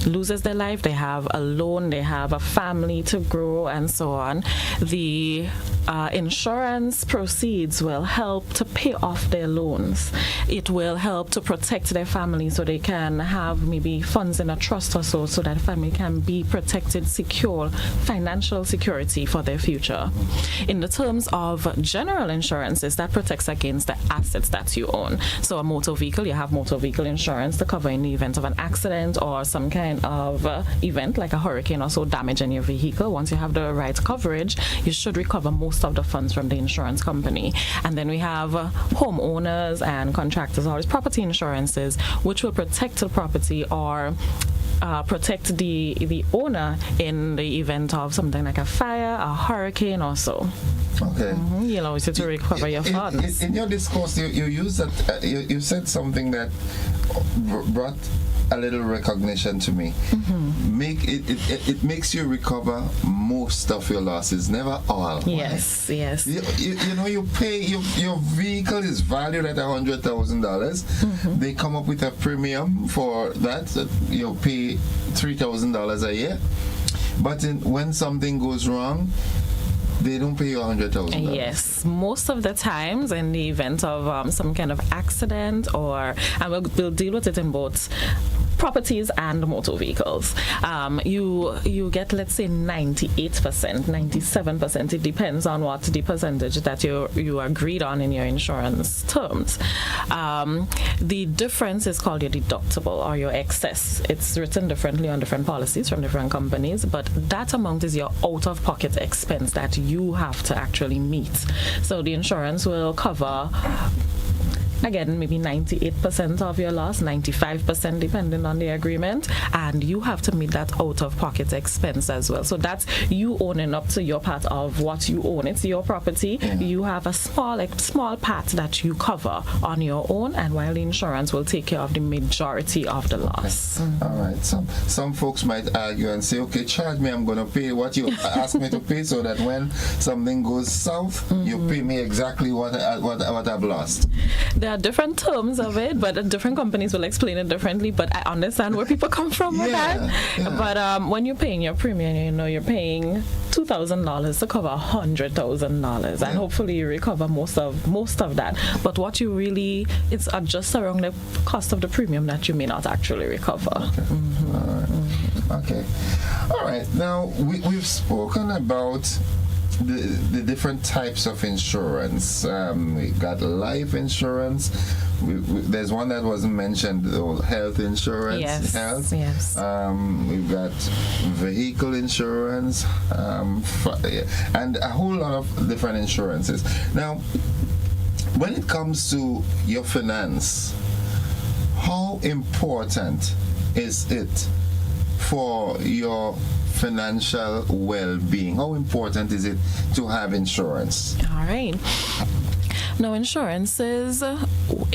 loses their life, they have a loan, they have a family to grow, and so on. The insurance proceeds will help to pay off their loans. It will help to protect their family so they can have maybe funds in a trust or so that family can be protected, secure, financial security for their future. In the terms of general insurances, that protects against the assets that you own. So a motor vehicle, you have motor vehicle insurance to cover in the event of an accident or some kind of event like a hurricane or so damaging your vehicle. Once you have the right coverage, you should recover most of the funds from the insurance company. And then we have homeowners and contractors, or property insurances, which will protect the property or protect the owner in the event of something like a fire, a hurricane or so. Okay. You'll always have to recover your funds. In your discourse, you used that. You said something that brought a little recognition to me. It makes you recover most of your losses, never all. Yes. You know, you pay your vehicle is valued at $100,000. They come up with a premium for that. You pay $3,000 a year. But when something goes wrong, they don't pay you $100,000. Yes, most of the times in the event of some kind of accident, and we'll deal with it in both properties and motor vehicles. You get, let's say, 98%, 97%. It depends on what the percentage that you agreed on in your insurance terms. The difference is called your deductible or your excess. It's written differently on different policies from different companies, but that amount is your out-of-pocket expense that you have to actually meet. So the insurance will cover, again, maybe 98% of your loss, 95% depending on the agreement, and you have to meet that out-of-pocket expense as well. So that's you owning up to your part of what you own. It's your property. You have a small part that you cover on your own, and while the insurance will take care of the majority of the loss. All right. Some folks might argue and say, okay, charge me, I'm going to pay what you ask me to pay, so that when something goes south, you pay me exactly what I've lost. There are different terms of it, but different companies will explain it differently. But I understand where people come from with that. Yeah. But when you're paying your premium, you're paying $2,000 to cover $100,000, and hopefully you recover most of that. But what you really, it's just around the cost of the premium that you may not actually recover. Okay. All right. Okay. All right. Now we've spoken about the different types of insurance. We got life insurance. There's one that wasn't mentioned, health insurance. Yes. We've got vehicle insurance, and a whole lot of different insurances. Now, when it comes to your finance, how important is it for your financial well-being? How important is it to have insurance? All right. Now, insurances,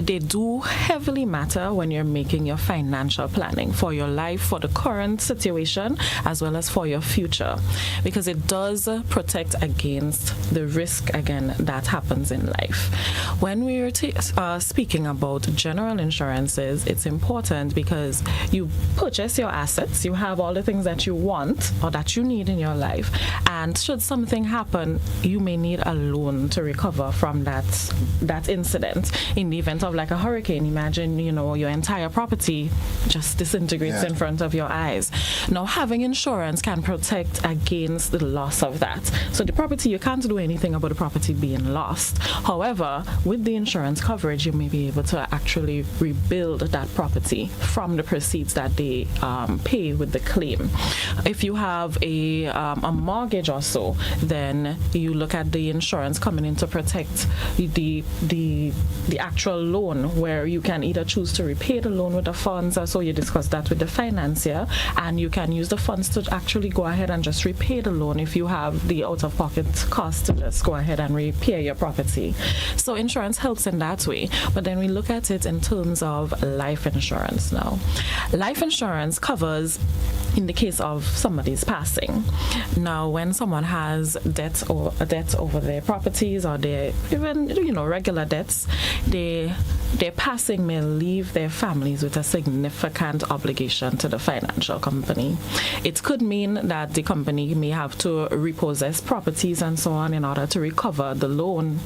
they do heavily matter when you're making your financial planning for your life, for the current situation, as well as for your future, because it does protect against the risk, again, that happens in life. When we're speaking about general insurances, it's important because you purchase your assets, you have all the things that you want or that you need in your life, and should something happen, you may need a loan to recover from that incident. In the event of like a hurricane, imagine your entire property just disintegrates in front of your eyes. Now, having insurance can protect against the loss of that. So the property, you can't do anything about the property being lost. However, with the insurance coverage, you may be able to actually rebuild that property from the proceeds that they pay with the claim. If you have a mortgage or so, then you look at the insurance coming in to protect the actual loan, where you can either choose to repay the loan with the funds, or so you discuss that with the financier, and you can use the funds to actually go ahead and just repay the loan if you have the out-of-pocket cost to just go ahead and repair your property. So insurance helps in that way. But then we look at it in terms of life insurance now. Life insurance covers in the case of somebody's passing. Now, when someone has debt over their properties, or their even regular debts, their passing may leave their families with a significant obligation to the financial company. It could mean that the company may have to repossess properties and so on in order to recover the loan.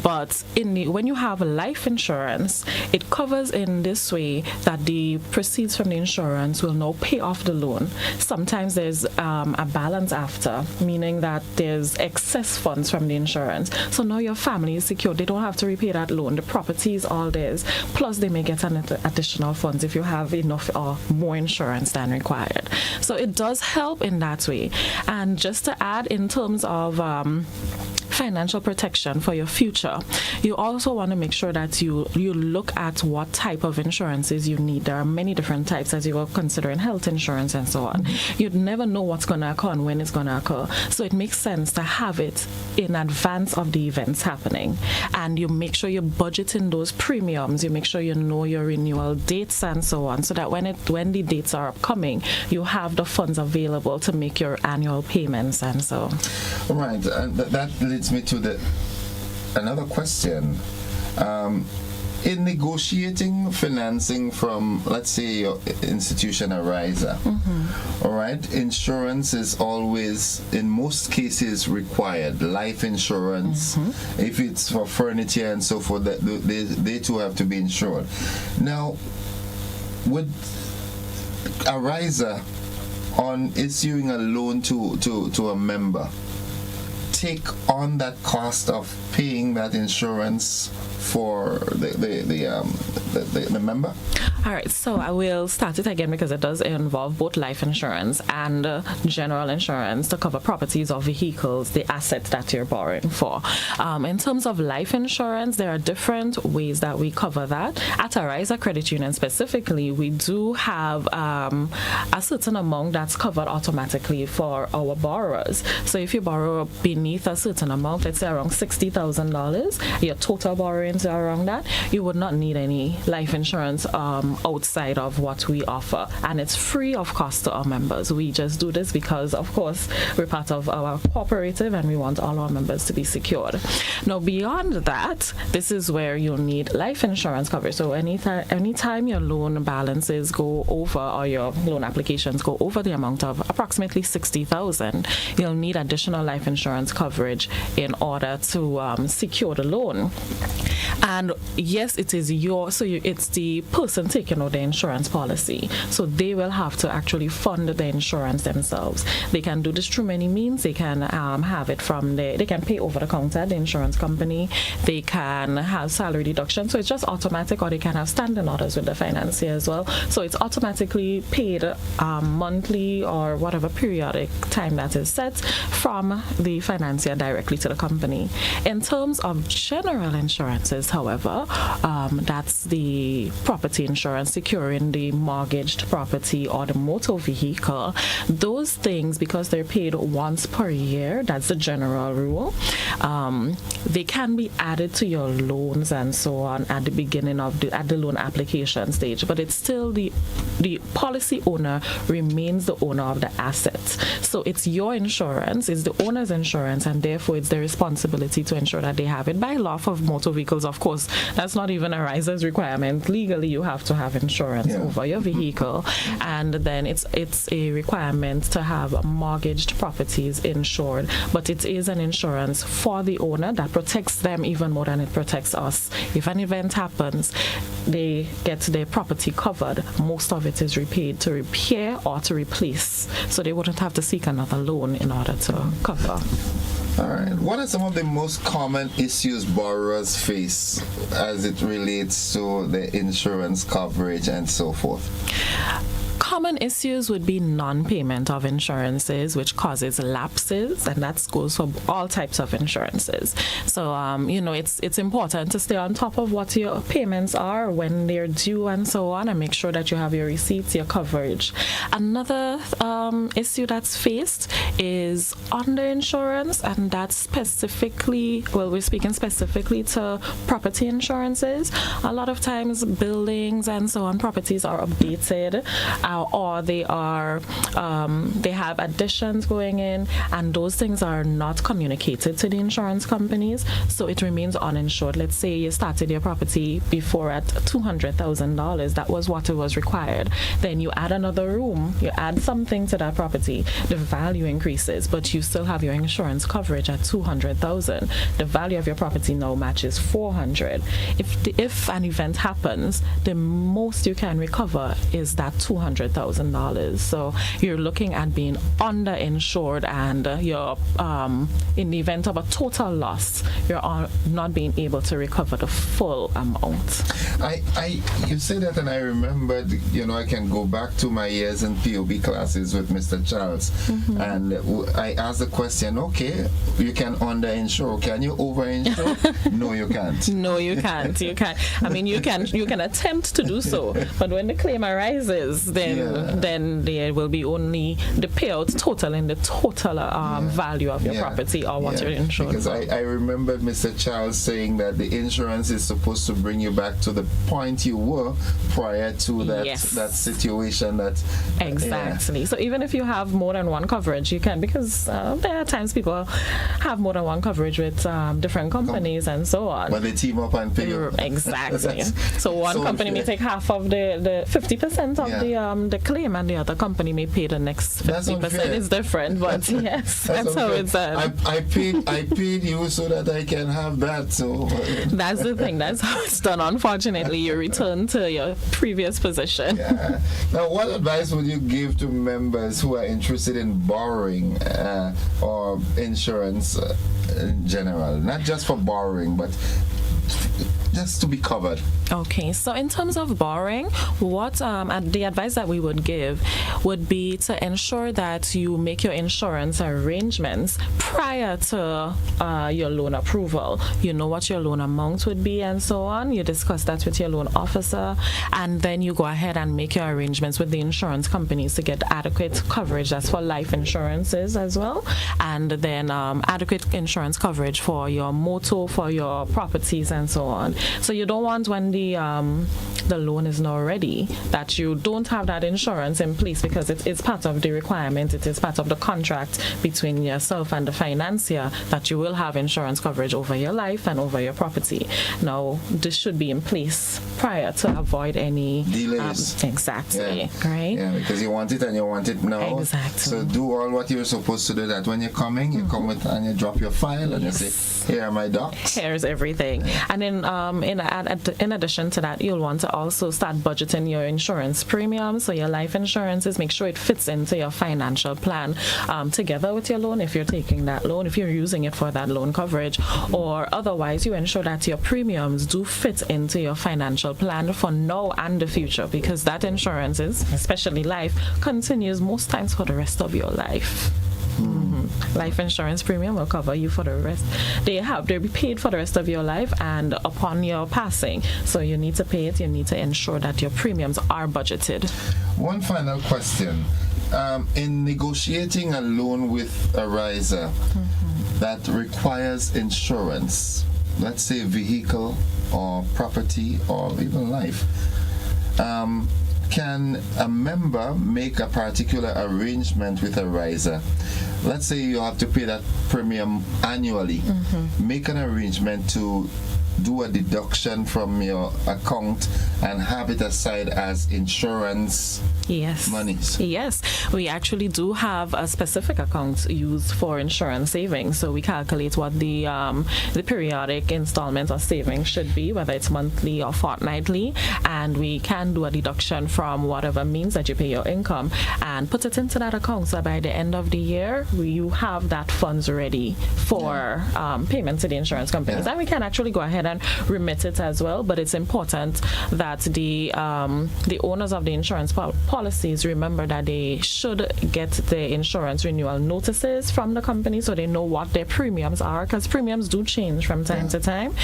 But when you have life insurance, it covers in this way that the proceeds from the insurance will now pay off the loan. Sometimes there's a balance after, meaning that there's excess funds from the insurance. So now your family is secure. They don't have to repay that loan. The property is all theirs. Plus, they may get an additional funds if you have enough or more insurance than required. So it does help in that way. And just to add, in terms of financial protection for your future, you also want to make sure that you look at what type of insurances you need. There are many different types, as you were considering health insurance and so on. You'd never know what's going to occur and when it's going to occur. So it makes sense to have it in advance of the events happening. And you make sure you budget in those premiums. You make sure you know your renewal dates and so on, so that when the dates are upcoming, you have the funds available to make your annual payments and so. Right. That leads me to another question. In negotiating financing from, let's say, your institution Ariza, all right, insurance is always, in most cases, required. Life insurance, if it's for furniture and so forth, they too have to be insured. Now, Ariza, on issuing a loan to a member, take on that cost of paying that insurance for the member? All right, so I will start it again because it does involve both life insurance and general insurance to cover properties or vehicles, the assets that you're borrowing for. In terms of life insurance, there are different ways that we cover that. At Ariza Credit Union specifically, we do have a certain amount that's covered automatically for our borrowers. So if you borrow beneath a certain amount, let's say around $60,000, your total borrowings are around that, you would not need any life insurance outside of what we offer, and it's free of cost to our members. We just do this because, of course, we're part of our cooperative and we want all our members to be secured. Now, beyond that, this is where you'll need life insurance coverage. So anytime your loan balances go over, or your loan applications go over the amount of approximately $60,000, you'll need additional life insurance coverage in order to secure the loan. And yes, it is it's the person taking out the insurance policy. So they will have to actually fund the insurance themselves. They can do this through many means. They can have it from they can pay over the counter, the insurance company. They can have salary deduction. So it's just automatic, or they can have standing orders with the financier as well. So it's automatically paid monthly or whatever periodic time that is set from the financier directly to the company. In terms of general insurances, however, that's the property insurance securing the mortgaged property or the motor vehicle. Those things, because they're paid once per year, that's the general rule. They can be added to your loans and so on at the beginning of the loan application stage, but it's still the policy owner remains the owner of the assets. So it's your insurance, it's the owner's insurance, and therefore it's their responsibility to ensure that they have it. By law of motor vehicles, of course, that's not even Ariza's requirement. Legally, you have to have insurance over your vehicle, and then it's a requirement to have mortgaged properties insured. But it is an insurance for the owner that protects them even more than it protects us. If an event happens, they get their property covered. Most of it is repaid to repair or to replace, so they wouldn't have to seek another loan in order to cover. All right. What are some of the most common issues borrowers face as it relates to the insurance coverage and so forth? Common issues would be non-payment of insurances, which causes lapses, and that goes for all types of insurances. So, it's important to stay on top of what your payments are, when they're due, and so on, and make sure that you have your receipts, your coverage. Another issue that's faced is underinsurance, and that's specifically, we're speaking specifically to property insurances. A lot of times, buildings and so on, properties are updated, or they have additions going in, and those things are not communicated to the insurance companies, so it remains uninsured. Let's say you started your property before at $200,000, that was what it was required. Then you add another room, you add something to that property, the value increases, but you still have your insurance coverage at $200,000. The value of your property now matches $400,000. If an event happens, the most you can recover is that $200,000. So you're looking at being underinsured, and you're in the event of a total loss, you're not being able to recover the full amount. You say that, and I remembered, I can go back to my years in POB classes with Mr. Charles, and I asked the question, okay, you can underinsure, can you overinsure? No, you can't. No, you can't. You can't. I mean, you can attempt to do so, but when the claim arises, then there will be only the payout total in the total value of your property or what you're insured. Because I remember Mr. Charles saying that the insurance is supposed to bring you back to the point you were prior to that situation. Exactly. So even if you have more than one coverage, you can, because there are times people have more than one coverage with different companies and so on. But they team up and pay you. Exactly. So one company may take half of the 50% of the claim, and the other company may pay the next 50%. It's different, but yes, that's how it's done. I paid you so that I can have that. So that's the thing. That's how it's done. Unfortunately, you return to your previous position. Yeah. Now, what advice would you give to members who are interested in borrowing or insurance in general? Not just for borrowing, but just to be covered. Okay, so in terms of borrowing, what the advice that we would give would be to ensure that you make your insurance arrangements prior to your loan approval. You know what your loan amount would be and so on. You discuss that with your loan officer, and then you go ahead and make your arrangements with the insurance companies to get adequate coverage. That's for life insurances as well, and then adequate insurance coverage for your motor, for your properties, and so on. So you don't want when the loan is not ready that you don't have that insurance in place, because it is part of the requirement, it is part of the contract between yourself and the financier that you will have insurance coverage over your life and over your property. Now, this should be in place prior to avoid any delays. Exactly. Right? Yeah, because you want it and you want it now. Exactly. So do all what you're supposed to do, that when you're coming, you come with and you drop your file and you say, here are my docs. Here's everything. And then in addition to that, you'll want to also start budgeting your insurance premiums. So your life insurances, make sure it fits into your financial plan together with your loan, if you're taking that loan, if you're using it for that loan coverage, or otherwise you ensure that your premiums do fit into your financial plan for now and the future, because that insurance is, especially life, continues most times for the rest of your life. Life insurance premium will cover you for the rest. They'll be paid for the rest of your life and upon your passing. So you need to pay it. You need to ensure that your premiums are budgeted. One final question. In negotiating a loan with Ariza that requires insurance, let's say vehicle or property or even life, can a member make a particular arrangement with Ariza? Let's say you have to pay that premium annually. Make an arrangement to do a deduction from your account and have it aside as insurance monies. Yes, we actually do have a specific account used for insurance savings. So we calculate what the periodic installment or savings should be, whether it's monthly or fortnightly, and we can do a deduction from whatever means that you pay your income and put it into that account. So by the end of the year, you have that funds ready for payment to the insurance companies. And we can actually go ahead and remit it as well, but it's important that the owners of the insurance policies remember that they should get the insurance renewal notices from the company so they know what their premiums are, because premiums do change from time to time.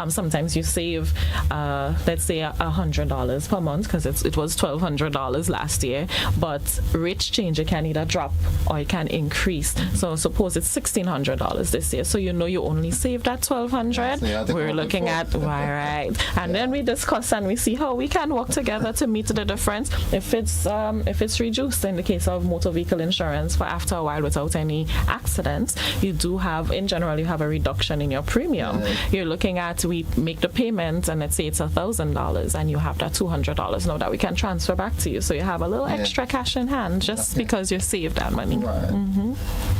Sometimes you save let's say $100 per month because it was $1,200 last year, but rates change. It can either drop or it can increase. So suppose it's $1,600 this year, so you know you only saved that $1,200. We're looking at right, and then we discuss and we see how we can work together to meet the difference. If it's reduced in the case of motor vehicle insurance for after a while without any accidents, you do have, in general, you have a reduction in your premium. You're looking at, we make the payment and let's say it's $1,000 and you have that $200 now that we can transfer back to you, so you have a little extra cash in hand just because you saved that money.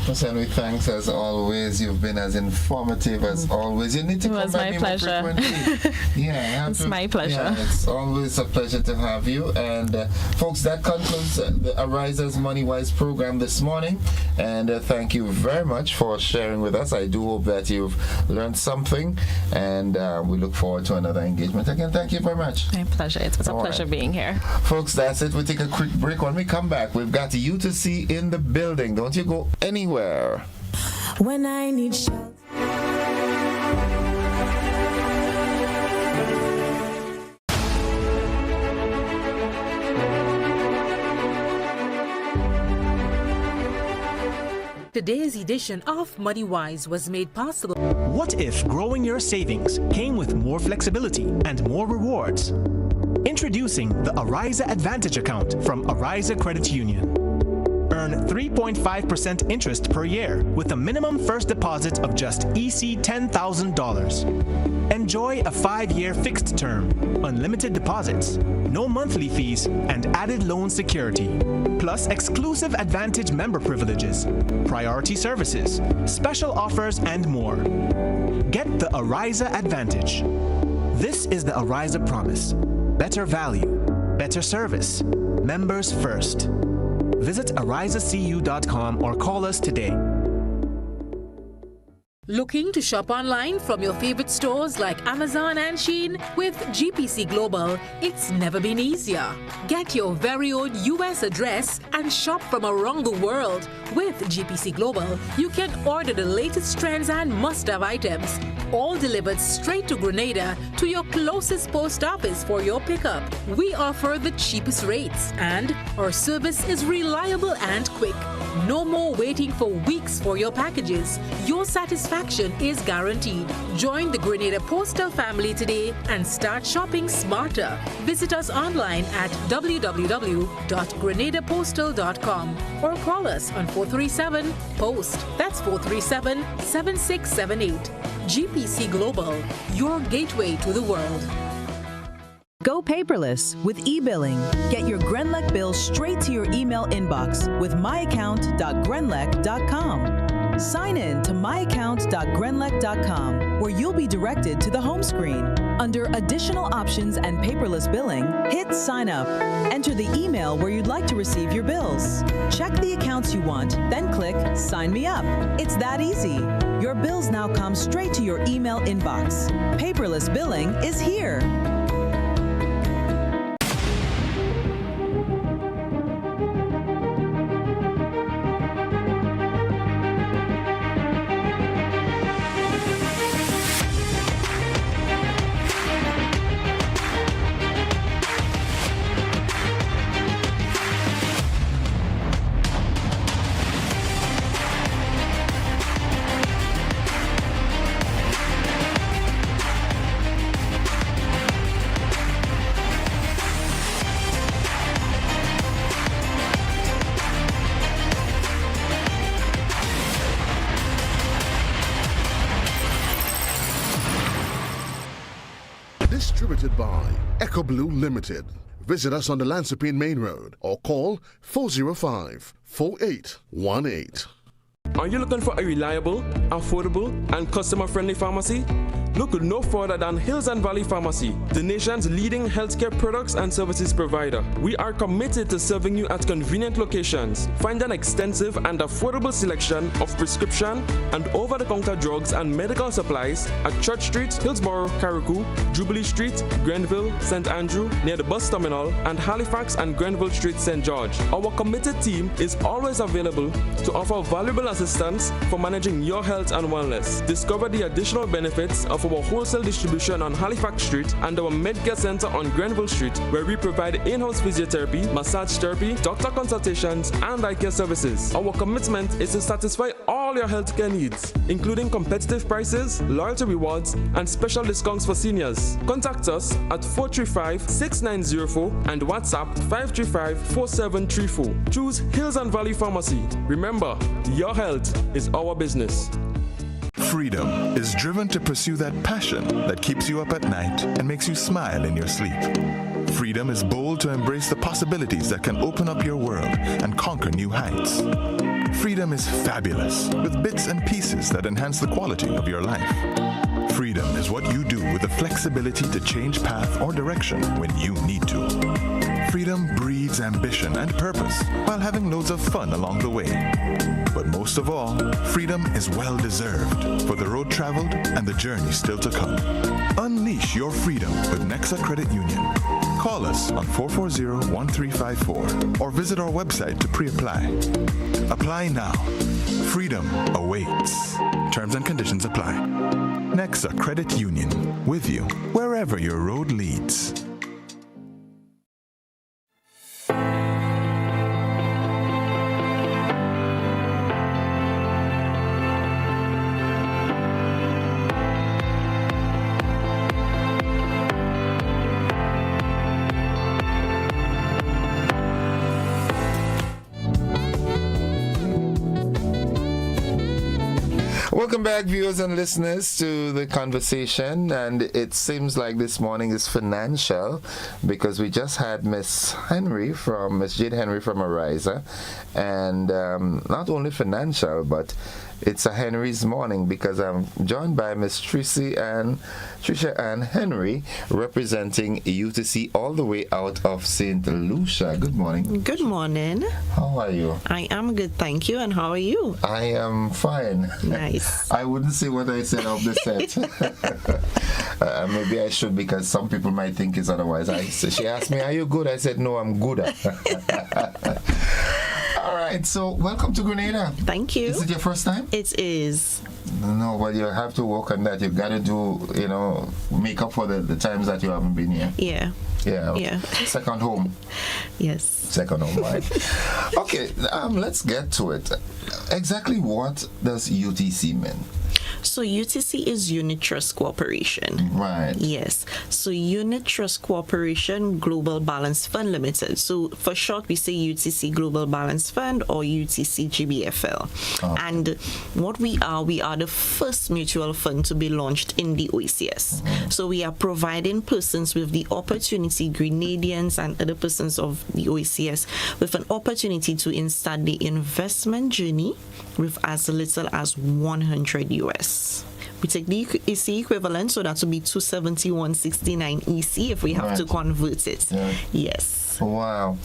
Listen, we thanks as always. You've been as informative as always. You need to come back more frequently. It's my pleasure. Yeah, it's always a pleasure to have you. And folks, that concludes the Ariza's Money Wise program this morning. And thank you very much for sharing with us. I do hope that you've learned something, and we look forward to another engagement. Again, thank you very much. My pleasure. It was a pleasure being here. Folks, that's it. We'll take a quick break. When we come back, we've got U2C in the building. Don't you go anywhere. When I need shelter. Today's edition of MoneyWise was made possible. What if growing your savings came with more flexibility and more rewards? Introducing the Ariza Advantage account from Ariza Credit Union. Earn 3.5% interest per year with a minimum first deposit of just EC $10,000. Enjoy a 5-year fixed term, unlimited deposits, no monthly fees, and added loan security. Plus exclusive Advantage member privileges, priority services, special offers, and more. Get the Ariza Advantage. This is the Ariza Promise. Better value, better service, members first. Visit arizacu.com or call us today. Looking to shop online from your favorite stores like Amazon and Shein? With GPC Global, it's never been easier. Get your very own US address and shop from around the world. With GPC Global, you can order the latest trends and must-have items, all delivered straight to Grenada to your closest post office for your pickup. We offer the cheapest rates, and our service is reliable and quick. No more waiting for weeks for your packages. Your satisfaction is guaranteed. Join the Grenada Postal family today and start shopping smarter. Visit us online at www.grenadapostal.com or call us on 437-POST. That's 437-7678. GPC Global, your gateway to the world. Go paperless with e-billing. Get your Grenlec bill straight to your email inbox with myaccount.grenlec.com. Sign in to myaccount.grenlec.com, where you'll be directed to the home screen. Under Additional Options and Paperless Billing, hit Sign Up. Enter the email where you'd like to receive your bills. Check the accounts you want, then click Sign Me Up. It's that easy. Your bills now come straight to your email inbox. Paperless billing is here. Distributed by Echo Blue Limited. Visit us on the Lansopine Main Road or call 405-4818. Are you looking for a reliable, affordable, and customer-friendly pharmacy? Look no further than Hills and Valley Pharmacy, the nation's leading healthcare products and services provider. We are committed to serving you at convenient locations. Find an extensive and affordable selection of prescription and over-the-counter drugs and medical supplies at Church Street, Hillsborough, Carriacou, Jubilee Street, Grenville, St. Andrew, near the bus terminal, and Halifax and Grenville Street, St. George. Our committed team is always available to offer valuable assistance for managing your health and wellness. Discover the additional benefits of our wholesale distribution on Halifax Street and our Medcare Center on Grenville Street, where we provide in-house physiotherapy, massage therapy, doctor consultations, and eye care services. Our commitment is to satisfy all your healthcare needs, including competitive prices, loyalty rewards, and special discounts for seniors. Contact us at 435-6904 and WhatsApp 535-4734. Choose Hills and Valley Pharmacy. Remember, your health is our business. Freedom is driven to pursue that passion that keeps you up at night and makes you smile in your sleep. Freedom is bold to embrace the possibilities that can open up your world and conquer new heights. Freedom is fabulous, with bits and pieces that enhance the quality of your life. Freedom is what you do with the flexibility to change path or direction when you need to. Freedom breeds ambition and purpose while having loads of fun along the way. But most of all, freedom is well-deserved for the road traveled and the journey still to come. Unleash your freedom with Nexa Credit Union. Call us on 440-1354 or visit our website to pre-apply. Apply now. Freedom awaits. Terms and conditions apply. Nexa Credit Union, with you wherever your road leads. Welcome back, viewers and listeners, to the conversation. And it seems like this morning is financial because we just had Miss Jade Henry from Ariza. And not only financial, but it's a Henry's morning because I'm joined by Miss Trisha Ann Henry, representing UTC all the way out of St. Lucia. Good morning. Good morning. How are you? I am good, thank you. And how are you? I am fine. Nice. I wouldn't say what I said off the set. Maybe I should, because some people might think it's otherwise. She asked me, "Are you good?" I said, "No, I'm good." All right, so welcome to Grenada. Thank you. Is it your first time? It is. No, but you have to work on that. You've got to do, make up for the times that you haven't been here. Yeah. Yeah. Second home. Yes. Second home, right? Okay, let's get to it. Exactly what does UTC mean? So UTC is Unit Trust Corporation. Right. Yes. So Unit Trust Corporation Global Balance Fund Limited. So for short, we say UTC Global Balance Fund or UTC GBFL. Oh. And what we are the first mutual fund to be launched in the OECS. Mm-hmm. So we are providing persons with the opportunity, Grenadians and other persons of the OECS, with an opportunity to start the investment journey with as little as 100 US. We take the EC equivalent, so that would be 271.69 EC if we have to convert it. Yeah. Yes. Wow.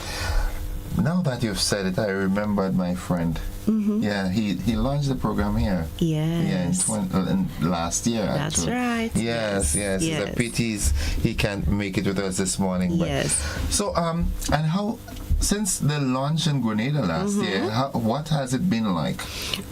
Now that you've said it, I remembered my friend. Mm-hmm. Yeah, he launched the program here. Yes. Yeah, last year. That's actually. Right. Yes. It's a pity he can't make it with us this morning. But, yes. So, and how... Since the launch in Grenada last year, what has it been like?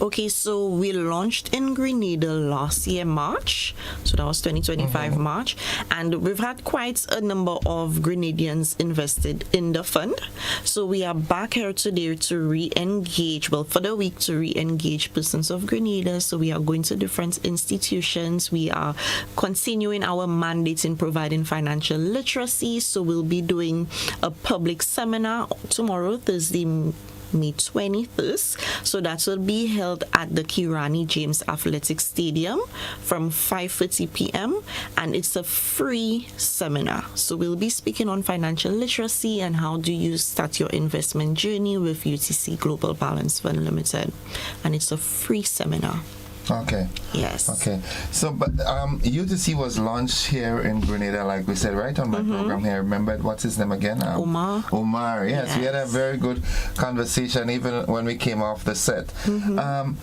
Okay, so we launched in Grenada last year, March. So that was 2025 March. And we've had quite a number of Grenadians invested in the fund. So we are back here today to re-engage, for the week to re-engage persons of Grenada. So we are going to different institutions. We are continuing our mandate in providing financial literacy. So we'll be doing a public seminar tomorrow, Thursday, May 21st. So that will be held at the Kirani James Athletic Stadium from 5:30 p.m. and it's a free seminar. So we'll be speaking on financial literacy and how do you start your investment journey with UTC Global Balance Fund Limited. And it's a free seminar. Okay. Yes. Okay. So, but UTC was launched here in Grenada, like we said, right on my program here. Remember, what's his name again? Omar. Omar, yes. We had a very good conversation even when we came off the set.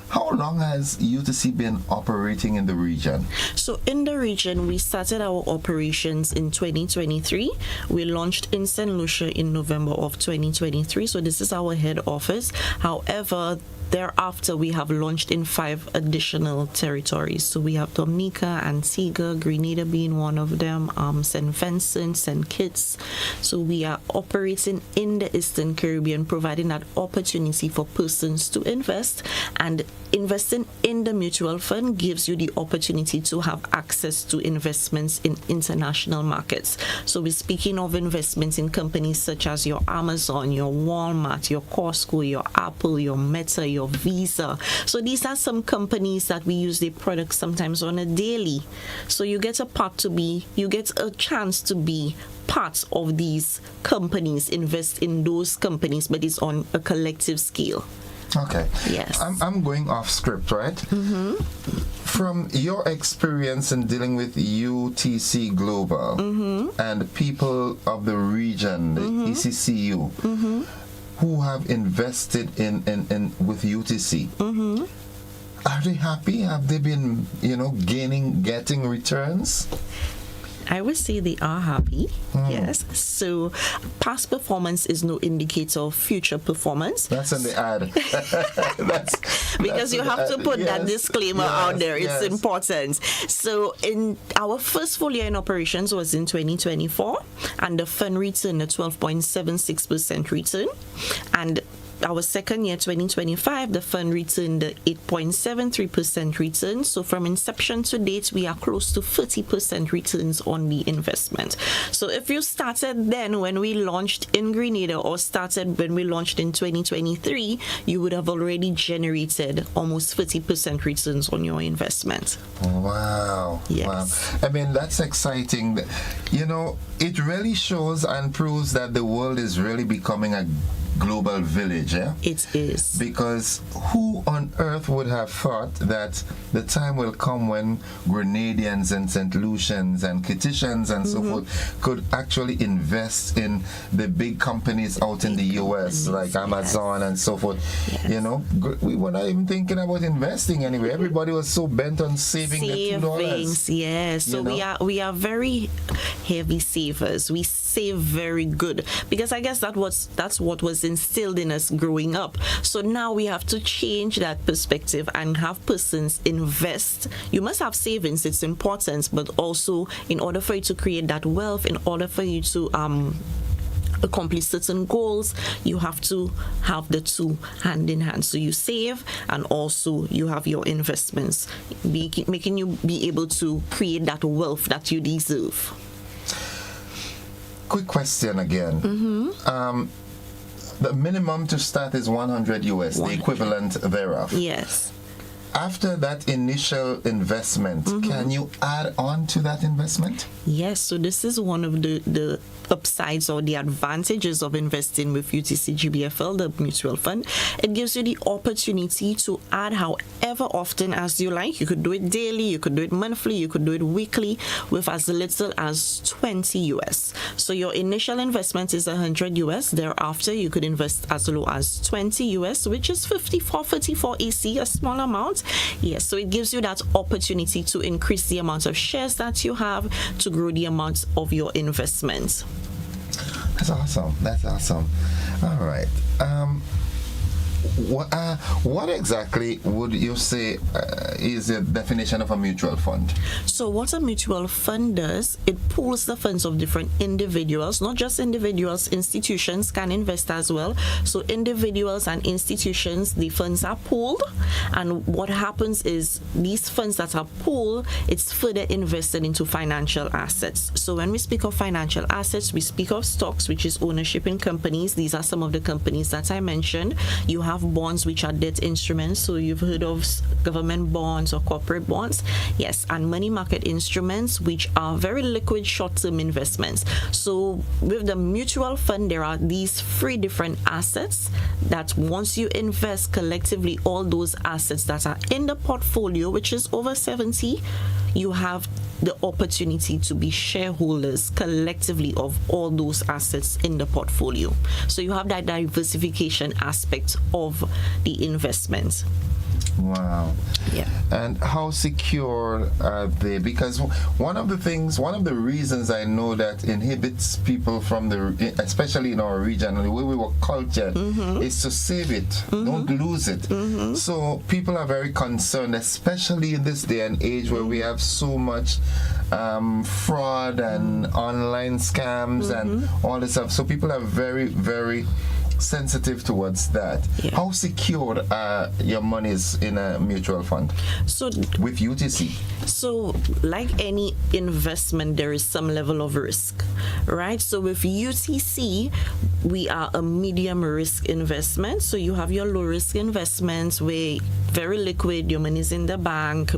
How long has UTC been operating in the region? So, in the region, we started our operations in 2023. We launched in St. Lucia in November of 2023. So, this is our head office. However, thereafter, we have launched in 5 additional territories. So we have Dominica, Antigua, Grenada being one of them, St. Vincent, St. Kitts. So we are operating in the Eastern Caribbean, providing that opportunity for persons to invest. And investing in the mutual fund gives you the opportunity to have access to investments in international markets. So we're speaking of investments in companies such as your Amazon, your Walmart, your Costco, your Apple, your Meta, your Visa. So these are some companies that we use their products sometimes on a daily. So you get a chance to be part of these companies, invest in those companies, but it's on a collective scale. Okay. Yes. I'm going off script, right? From your experience in dealing with UTC Global and people of the region, the ECCU, who have invested in with UTC, are they happy? Have they been, getting returns? I would say they are happy. Yes. So past performance is no indicator of future performance. That's in the ad. Because you have to put that disclaimer out there. It's important. So in our first full year in operations was in 2024, and the fund returned a 12.76% return. And our second year, 2025, the fund returned 8.73% return. So from inception to date, we are close to 30% returns on the investment. So if you started then when we launched in Grenada or started when we launched in 2023, you would have already generated almost 30% returns on your investment. Wow. Yes. Wow. I mean, that's exciting. You know, it really shows and proves that the world is really becoming a global village, eh? It is. Because who on earth would have thought that the time will come when Grenadians and St. Lucians and Kititians and so forth could actually invest in the big companies out in the US, like Amazon and so forth. You know, we were not even thinking about investing anyway. Everybody was so bent on saving the $2. Yes. So we are very heavy savers. We save very good because I guess that's what was instilled in us growing up. So now we have to change that perspective and have persons invest. You must have savings, it's important, but also in order for you to create that wealth, in order for you to accomplish certain goals, you have to have the two hand in hand. So you save and also you have your investments, making you be able to create that wealth that you deserve. Quick question again. The minimum to start is 100 US, the equivalent thereof. Yes. After that initial investment, can you add on to that investment? Yes, so this is one of the upsides or the advantages of investing with UTC GBFL, the mutual fund. It gives you the opportunity to add however often as you like. You could do it daily, you could do it monthly, you could do it weekly with as little as 20 US. So your initial investment is 100 US. Thereafter, you could invest as low as 20 US, which is 54 EC, a small amount. Yes, so it gives you that opportunity to increase the amount of shares that you have, to grow the amount of your investment. That's awesome. That's awesome. All right. What exactly would you say is the definition of a mutual fund? So what a mutual fund does, it pools the funds of different individuals, not just individuals, institutions can invest as well. So individuals and institutions, the funds are pooled, and what happens is these funds that are pooled, it's further invested into financial assets. So when we speak of financial assets, we speak of stocks, which is ownership in companies. These are some of the companies that I mentioned. You have bonds, which are debt instruments. So you've heard of government bonds or corporate bonds. Yes, and money market instruments, which are very liquid short-term investments. So with the mutual fund, there are these three different assets that once you invest collectively, all those assets that are in the portfolio, which is over 70, you have the opportunity to be shareholders collectively of all those assets in the portfolio. So you have that diversification aspect of the investment. Wow. Yeah. And how secure are they? Because one of the reasons I know that inhibits people from especially in our region, the way we were cultured, is to save it, don't lose it. So people are very concerned, especially in this day and age where we have so much fraud and online scams and all this stuff. So people are very, very sensitive towards that. How secure are your monies in a mutual fund? So with UTC? So like any investment, there is some level of risk, right? So with UTC, we are a medium risk investment. So you have your low risk investments where very liquid, your money is in the bank,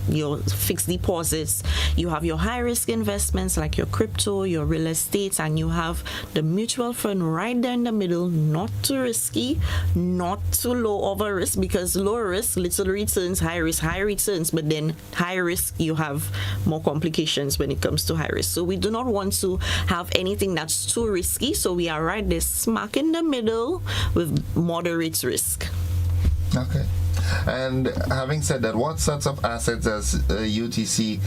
your fixed deposits. You have your high risk investments like your crypto, your real estate, and you have the mutual fund right there in the middle, not too risky, not too low of a risk, because low risk, little returns, high risk, high returns, but then high risk, you have more complications when it comes to high risk. So we do not want to have anything that's too risky. So we are right there smack in the middle with moderate risk. Okay. And having said that, what sorts of assets does UTC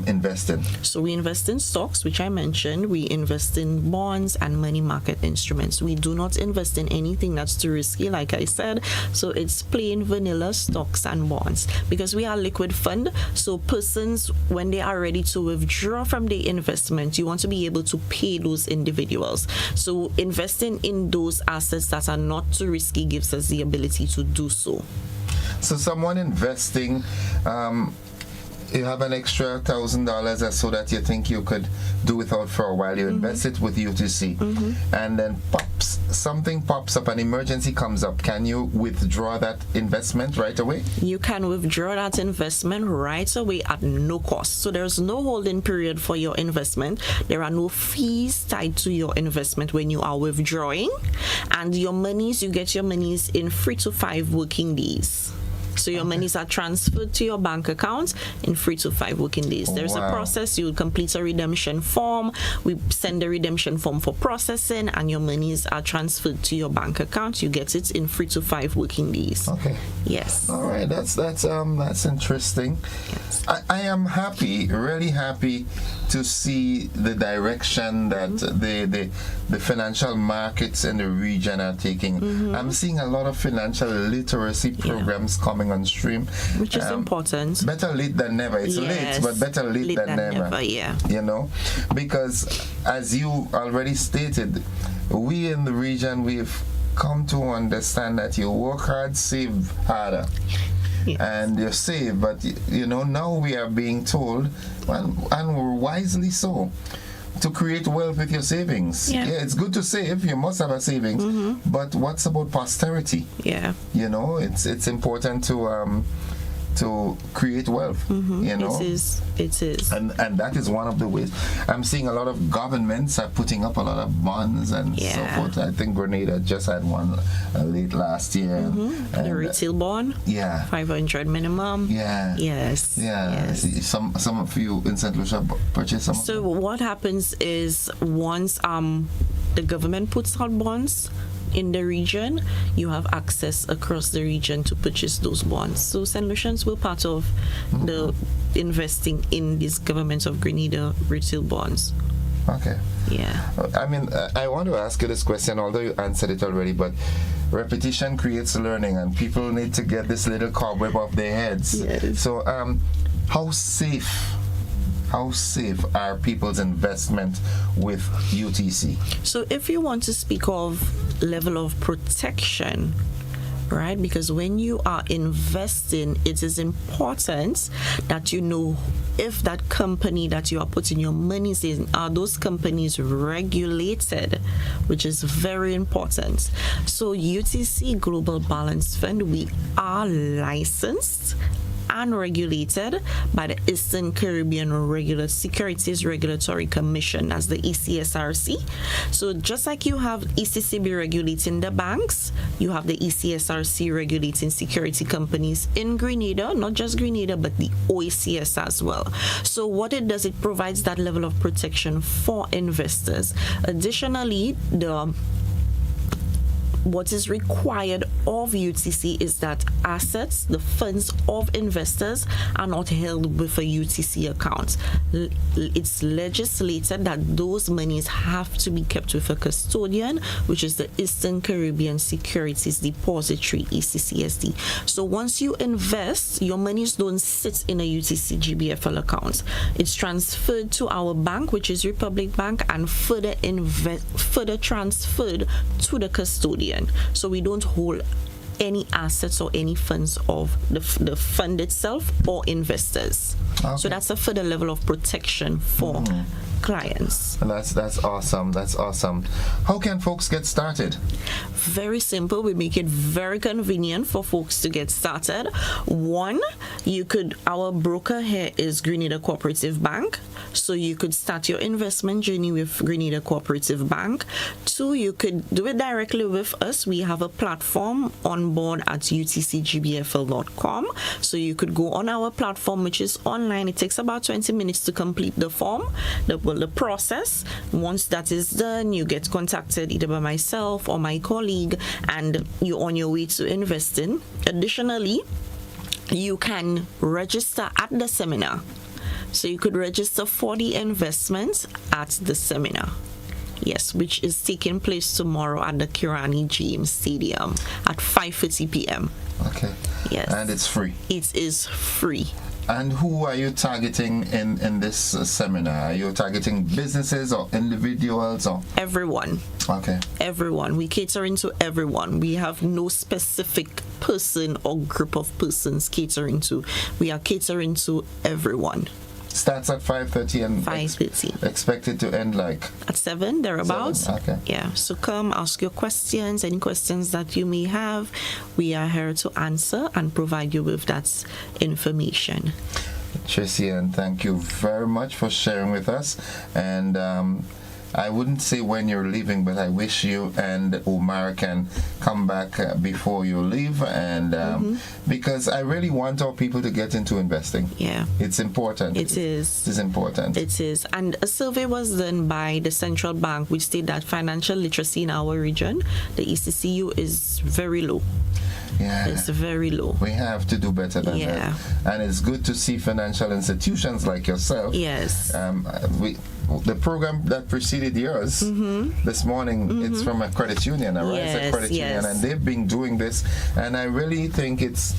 invest in? So we invest in stocks, which I mentioned. We invest in bonds and money market instruments. We do not invest in anything that's too risky, like I said. So it's plain vanilla stocks and bonds, because we are a liquid fund. So persons, when they are ready to withdraw from their investment, you want to be able to pay those individuals. So investing in those assets that are not too risky gives us the ability to do so. So someone investing, you have an extra $1,000 or so that you think you could do without for a while. You invest it with UTC, and then something pops up, an emergency comes up. Can you withdraw that investment right away? You can withdraw that investment right away at no cost. So there's no holding period for your investment. There are no fees tied to your investment when you are withdrawing, and your monies, you get your monies in 3 to 5 working days. So your monies are transferred to your bank account in 3 to 5 working days. There's a process. You complete a redemption form. We send the redemption form for processing, and your monies are transferred to your bank account. You get it in 3 to 5 working days. Okay. Yes. All right. That's interesting. Yes. I am happy, really happy, to see the direction that the financial markets in the region are taking. I'm seeing a lot of financial literacy programs coming on stream, which is important. Better late than never. It's late, but better late than never. Yeah. You know, because as you already stated, we in the region, we've come to understand that you work hard, save harder. Yes. And you save, but you know, now we are being told, and wisely so, to create wealth with your savings. Yeah, it's good to save. You must have a savings. But what's about posterity? Yeah, you know, it's important to create wealth. You know, it is, and that is one of the ways. I'm seeing a lot of governments are putting up a lot of bonds and so forth. I think Grenada just had one late last year. The retail bond. Yeah, 500 minimum. Yeah. Yes. Yeah. Yes. Some of you in St. Lucia purchase some. So what happens is once the government puts out bonds in the region, you have access across the region to purchase those bonds. So St. Lucians were part of the investing in these government of Grenada retail bonds. Okay. Yeah. I mean, I want to ask you this question, although you answered it already, but repetition creates learning, and people need to get this little cobweb off their heads. Yes. So, how safe are people's investment with UTC? So if you want to speak of level of protection, right, because when you are investing, it is important that you know if that company that you are putting your money in, are those companies regulated, which is very important. So UTC Global Balance Fund, we are licensed and regulated by the Eastern Caribbean Securities Regulatory Commission, as the ECSRC. So just like you have ECCB regulating the banks, you have the ECSRC regulating security companies in Grenada, not just Grenada, but the OACS as well. So what it does, it provides that level of protection for investors. Additionally, what is required of UTC is that assets, the funds of investors, are not held with a UTC account. It's legislated that those monies have to be kept with a custodian, which is the Eastern Caribbean Securities Depository, ECCSD. So once you invest, your monies don't sit in a UTC GBFL account. It's transferred to our bank, which is Republic Bank, and further transferred to the custodian. So we don't hold any assets or any funds of the fund itself or investors. Okay. So that's a further level of protection for clients. That's awesome. That's awesome. How can folks get started? Very simple. We make it very convenient for folks to get started. One, our broker here is Grenada Cooperative Bank. So you could start your investment journey with Grenada Cooperative Bank. Two, you could do it directly with us. We have a platform on board at utcgbfl.com. So you could go on our platform, which is online. It takes about 20 minutes to complete the form. The the process. Once that is done, you get contacted either by myself or my colleague, and you're on your way to investing. Additionally, you can register at the seminar. So you could register for the investments at the seminar. Yes, which is taking place tomorrow at the Kirani James Stadium at 5:30 p.m. Okay. Yes. And it's free. It is free. And who are you targeting in this seminar? Are you targeting businesses or individuals or? Everyone. Okay. Everyone. We catering to everyone. We have no specific person or group of persons catering to. We are catering to everyone. Starts at 5:30 and 5:30. Expected to end like at 7 thereabouts. 7. Okay. Yeah. So come ask your questions, any questions that you may have. We are here to answer and provide you with that information. Tracy, and thank you very much for sharing with us. And I wouldn't say when you're leaving, but I wish you and Omar can come back before you leave, and because I really want our people to get into investing. Yeah, it's important. It is. It is important. It is. And a survey was done by the central bank, which stated that financial literacy in our region, the ECCU, is very low. Yeah, it's very low. We have to do better than that. And it's good to see financial institutions like yourself. Yes. The program that preceded yours this morning, it's from a credit union, a Rise Credit Union, and they've been doing this, and I really think it's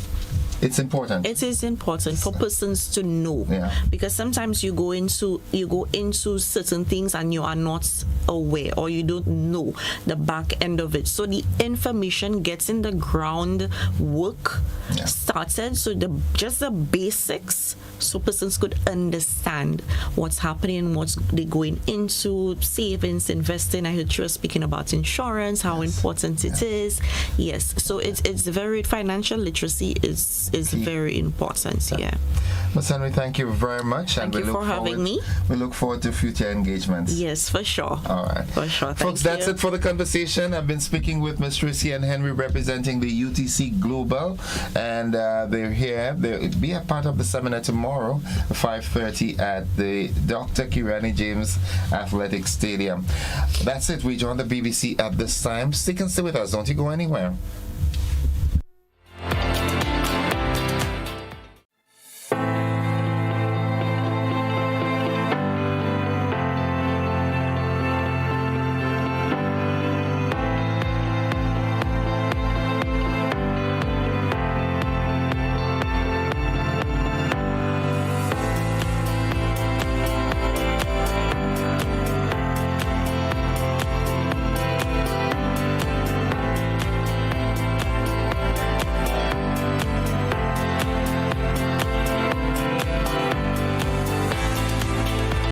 important. It is important for persons to know, because sometimes you go into certain things and you are not aware, or you don't know the back end of it. So the information gets in the ground work started. So just the basics, so persons could understand what's happening, what's they going into, savings, investing. I heard you were speaking about insurance, how important it is. Yes, so it's very, financial literacy is very important. Yeah. Ms. Henry, thank you very much. Thank you for having me. We look forward to future engagements. Yes, for sure. All right. For sure. Folks, that's it for the conversation. I've been speaking with Ms. Tracy and Henry representing the UTC Global, and they're here. They'll be a part of the seminar tomorrow, 5:30 at the Dr. Kirani James Athletic Stadium. That's it. We join the BBC at this time. Stick and stay with us. Don't you go anywhere.